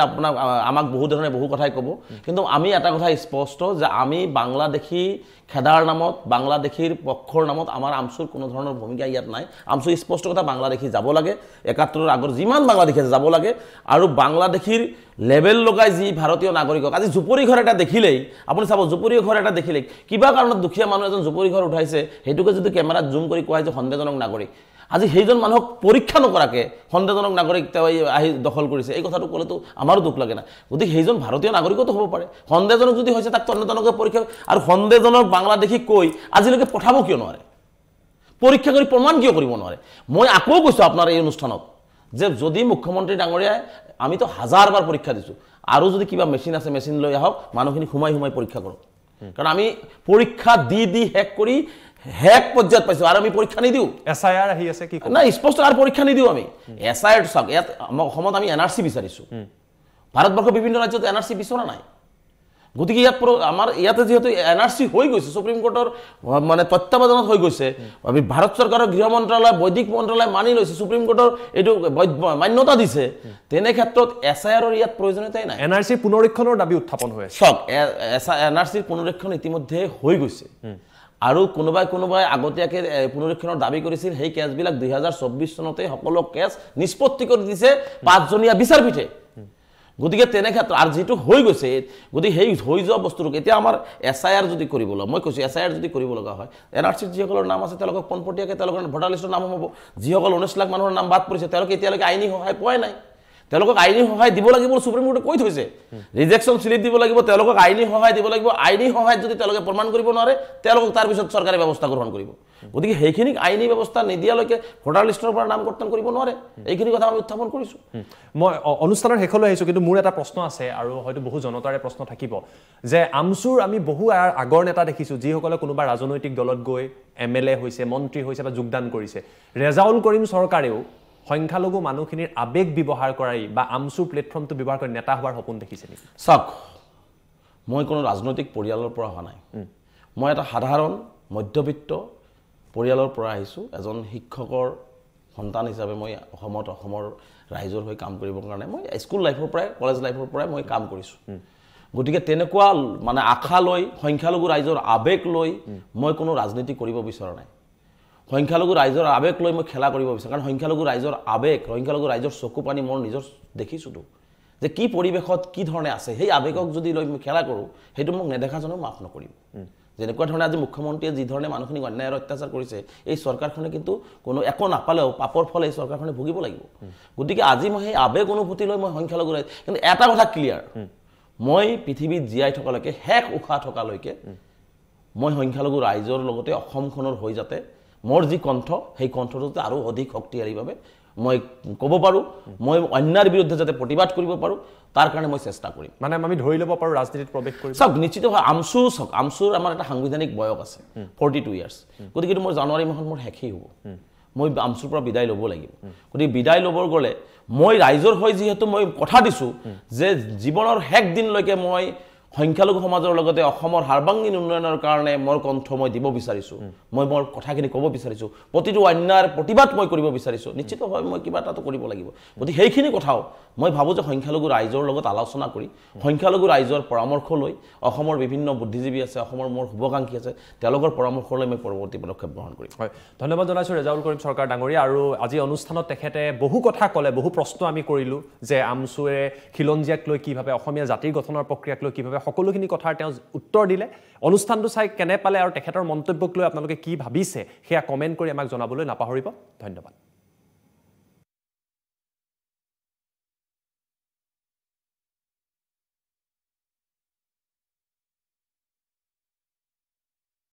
আমাক বহু ধৰণে বহু কথাই ক'ব, কিন্তু আমি এটা কথা স্পষ্ট যে আমি বাংলাদেশী খেদাৰ নামত, বাংলাদেশীৰ পক্ষৰ নামত আমাৰ আমচুৰ কোনো ধৰণৰ ভূমিকা ইয়াত নাই। আমচু স্পষ্ট কথা, বাংলাদেশী যাব লাগে, 71ৰ আগৰ যিমান বাংলাদেশী আছে যাব লাগে। আৰু বাংলাদেশীৰ লেবেল লগাই যি ভাৰতীয় নাগৰিকক, আজি জুপুৰি ঘৰ এটা দেখিলেই আপুনি চাব, জুপুৰি ঘৰ এটা দেখিলেই কিবা কাৰণত দুখীয়া মানুহ এজন জুপুৰি ঘৰ উঠাইছে, সেইটোকে যদি কেমেৰাত জুম কৰি কোৱা হয় যে সন্দেহজনক নাগৰিক, আজি সেইজন মানুহক পৰীক্ষা নকৰাকৈ সন্দেহজনক নাগৰিক তেওঁ আহি দখল কৰিছে, এই কথাটো ক'লেতো আমাৰো দুখ লাগে না। গতিকে সেইজন ভাৰতীয় নাগৰিকতো হ'ব পাৰে। সন্দেহজনক যদি হৈছে তাক তন্নতন্নকৈ পৰীক্ষা, আৰু সন্দেহজনক বাংলাদেশী কৈ আজিলৈকে পঠাব কিয় নোৱাৰে, পৰীক্ষা কৰি প্ৰমাণ কিয় কৰিব নোৱাৰে। মই আকৌ কৈছোঁ আপোনাৰ এই অনুষ্ঠানত যে যদি মুখ্যমন্ত্ৰী ডাঙৰীয়াই, আমিতো 1000 বাৰ পৰীক্ষা দিছোঁ, আৰু যদি কিবা মেচিন আছে মেচিন লৈ আহক, মানুহখিনি সোমাই পৰীক্ষা কৰক। কাৰণ আমি পৰীক্ষা দি শেষ কৰি হেক পৰ্যায়ত পাইছোঁ আৰু আমি পৰীক্ষা নিদিওঁ SIR আহি আছে কি নাই স্পষ্ট আৰু পৰীক্ষা নিদিওঁ আমি SIR চাওক ইয়াত অসমত আমি NRC বিচাৰিছোঁ ভাৰতবৰ্ষৰ বিভিন্ন ৰাজ্যত NRC বিচৰা নাই গতিকে ইয়াত আমাৰ ইয়াতে যিহেতু NRC হৈ গৈছে সুপ্ৰিম কোৰ্টৰ মানে তত্ত্বাৱধানত হৈ গৈছে আমি ভাৰত চৰকাৰৰ গৃহ মন্ত্ৰালয় বৈদিক মন্ত্ৰালয় মানি লৈছে সুপ্ৰিম কোৰ্টৰ এইটো মান্যতা দিছে তেনে ক্ষেত্ৰত SIRৰ ইয়াত প্ৰয়োজনীয়তাই নাই NRC পুনৰীক্ষণৰ দাবী উত্থাপন হৈ আছে চাওক NRCৰ পুনৰীক্ষণ ইতিমধ্যে হৈ গৈছে আৰু কোনোবাই আগতীয়াকৈ পুনৰীক্ষণৰ দাবী কৰিছিল সেই কেছবিলাক 2024 চনতে সকলো কেছ নিষ্পত্তি কৰি দিছে 5জনীয়া বিচাৰপীঠে গতিকে তেনে ক্ষেত্ৰত আৰু যেটো হৈ গৈছে গতি সেই হৈ যোৱা বস্তুটোক এতিয়া আমাৰ SIR যদি কৰিব লগা মই কৈছোঁ SIR যদি কৰিব লগা হয় NRCৰ যিসকলৰ নাম আছে তেওঁলোকক পোনপটীয়াকৈ তেওঁলোকৰ ভোটাৰ লিষ্টৰ নাম হ'ব যিসকল 19 লাখ মানুহৰ নাম বাদ পৰিছে তেওঁলোকে এতিয়ালৈকে আইনী সহায় পোৱাই নাই তেওঁলোকক আইনী সহায় দিব লাগিব সুপ্ৰিম কোৰ্টে কৈ থৈছে ৰিজেকশ্যন স্লিপ দিব লাগিব তেওঁলোকক আইনী সহায় দিব লাগিব আইনী সহায়ত যদি তেওঁলোকে প্ৰমাণ কৰিব নোৱাৰে তেওঁলোকক তাৰ পিছত চৰকাৰে ব্যৱস্থা গ্ৰহণ কৰিব গতিকে সেইখিনিক আইনী ব্যৱস্থা নিদিয়ালৈকে ভোটাৰ লিষ্টৰ পৰা নাম কৰ্তন কৰিব নোৱাৰে এইখিনি কথা আমি উত্থাপন কৰিছোঁ মই অনুষ্ঠানৰ শেষলৈ আহিছোঁ কিন্তু মোৰ এটা প্ৰশ্ন আছে আৰু হয়তো বহু জনতাৰে প্ৰশ্ন থাকিব যে আমচুৰ আমি বহু আগৰ নেতা দেখিছোঁ যিসকলে কোনোবা ৰাজনৈতিক দলত গৈ MLA হৈছে মন্ত্ৰী হৈছে বা যোগদান কৰিছে ৰেজাউল কৰিম চৰকাৰেও সংখ্যালঘু মানুহখিনিৰ আবেগ ব্যৱহাৰ কৰি বা আমচুৰ প্লেটফৰ্মটো ব্যৱহাৰ কৰি নেতা হোৱাৰ সপোন দেখিছে নেকি চাওক মই কোনো ৰাজনৈতিক পৰিয়ালৰ পৰা অহা নাই মই এটা সাধাৰণ মধ্যবিত্ত পৰিয়ালৰ পৰা আহিছোঁ এজন শিক্ষকৰ সন্তান হিচাপে মই অসমৰ ৰাইজৰ হৈ কাম কৰিবৰ কাৰণে মই স্কুল লাইফৰ পৰাই কলেজ লাইফৰ পৰাই মই কাম কৰিছোঁ গতিকে তেনেকুৱা মানে আশা লৈ সংখ্যালঘু ৰাইজৰ আবেগ লৈ মই কোনো ৰাজনীতি কৰিব বিচৰা নাই সংখ্যালঘু ৰাইজৰ আবেগ লৈ মই খেলা কৰিব বিচাৰোঁ কাৰণ সংখ্যালঘু ৰাইজৰ আবেগ সংখ্যালঘু ৰাইজৰ চকু পানী মোৰ নিজৰ দেখিছোঁতো যে কি পৰিৱেশত কি ধৰণে আছে সেই আবেগক যদি লৈ মই খেলা কৰোঁ সেইটো মোক নেদেখাজনেও মাফ নকৰিব যেনেকুৱা ধৰণে আজি মুখ্যমন্ত্ৰীয়ে যি ধৰণে মানুহখিনিক অন্যায় আৰু অত্যাচাৰ কৰিছে এই চৰকাৰখনে কিন্তু কোনো একো নাপালেও পাপৰ ফল এই চৰকাৰখনে ভুগিব লাগিব গতিকে আজি মই সেই আবেগ অনুভূতি লৈ মই সংখ্যালঘু ৰাইজ কিন্তু এটা কথা ক্লিয়াৰ মই পৃথিৱীত জীয়াই থকালৈকে শেষ উশাহ থকালৈকে মই সংখ্যালঘু ৰাইজৰ লগতে অসমখনৰ হৈ যাতে মোৰ যি কণ্ঠ সেই কণ্ঠটো আৰু অধিক শক্তিশালীভাৱে মই ক'ব পাৰোঁ মই অন্যায়ৰ বিৰুদ্ধে যাতে প্ৰতিবাদ কৰিব পাৰোঁ তাৰ কাৰণে মই চেষ্টা কৰিম মানে আমি ধৰি ল'ব পাৰোঁ ৰাজনীতিত প্ৰৱেশ কৰিব চাওক নিশ্চিতভাৱে আমচুৰ আমাৰ এটা সাংবিধানিক বয়স আছে 42 ইয়াৰ্ছ গতিকে মোৰ জানুৱাৰী মাহত মোৰ শেষেই হ'ব মই আমচুৰ পৰা বিদায় ল'ব লাগিব গতিকে বিদায় ল'বৰ গ'লে মই ৰাইজৰ হৈ যিহেতু মই কথা দিছোঁ যে জীৱনৰ শেষ দিনলৈকে মই সংখ্যালঘু সমাজৰ লগতে অসমৰ সাৰ্বাংগীন উন্নয়নৰ কাৰণে মোৰ কণ্ঠ মই দিব বিচাৰিছোঁ মই মোৰ কথাখিনি ক'ব বিচাৰিছোঁ প্ৰতিটো অন্যায়ৰ প্ৰতিবাদ মই কৰিব বিচাৰিছোঁ নিশ্চিতভাৱে মই কিবা এটাতো কৰিব লাগিব গতিকে সেইখিনি কথাও মই ভাবোঁ যে সংখ্যালঘু ৰাইজৰ লগত আলোচনা কৰি সংখ্যালঘু ৰাইজৰ পৰামৰ্শ লৈ অসমৰ বিভিন্ন বুদ্ধিজীৱী আছে অসমৰ মোৰ শুভাকাংক্ষী আছে তেওঁলোকৰ পৰামৰ্শ লৈ মই পৰৱৰ্তী পদক্ষেপ গ্ৰহণ কৰিম হয় ধন্যবাদ জনাইছোঁ ৰেজাউল কৰিম চৰকাৰ ডাঙৰীয়া আৰু আজি অনুষ্ঠানত তেখেতে বহু কথা ক'লে বহু প্ৰশ্ন আমি কৰিলোঁ যে আমচুৱে খিলঞ্জীয়াক লৈ কিভাৱে অসমীয়া জাতিৰ গঠনৰ প্ৰক্ৰিয়াক লৈ কিভাৱে সকলোখিনি কথাৰ তেওঁ উত্তৰ দিলে অনুষ্ঠানটো চাই কেনে পালে আৰু তেখেতৰ মন্তব্যক লৈ আপোনালোকে কি ভাবিছে সেয়া কমেণ্ট কৰি আমাক জনাবলৈ নাপাহৰিব ধন্যবাদ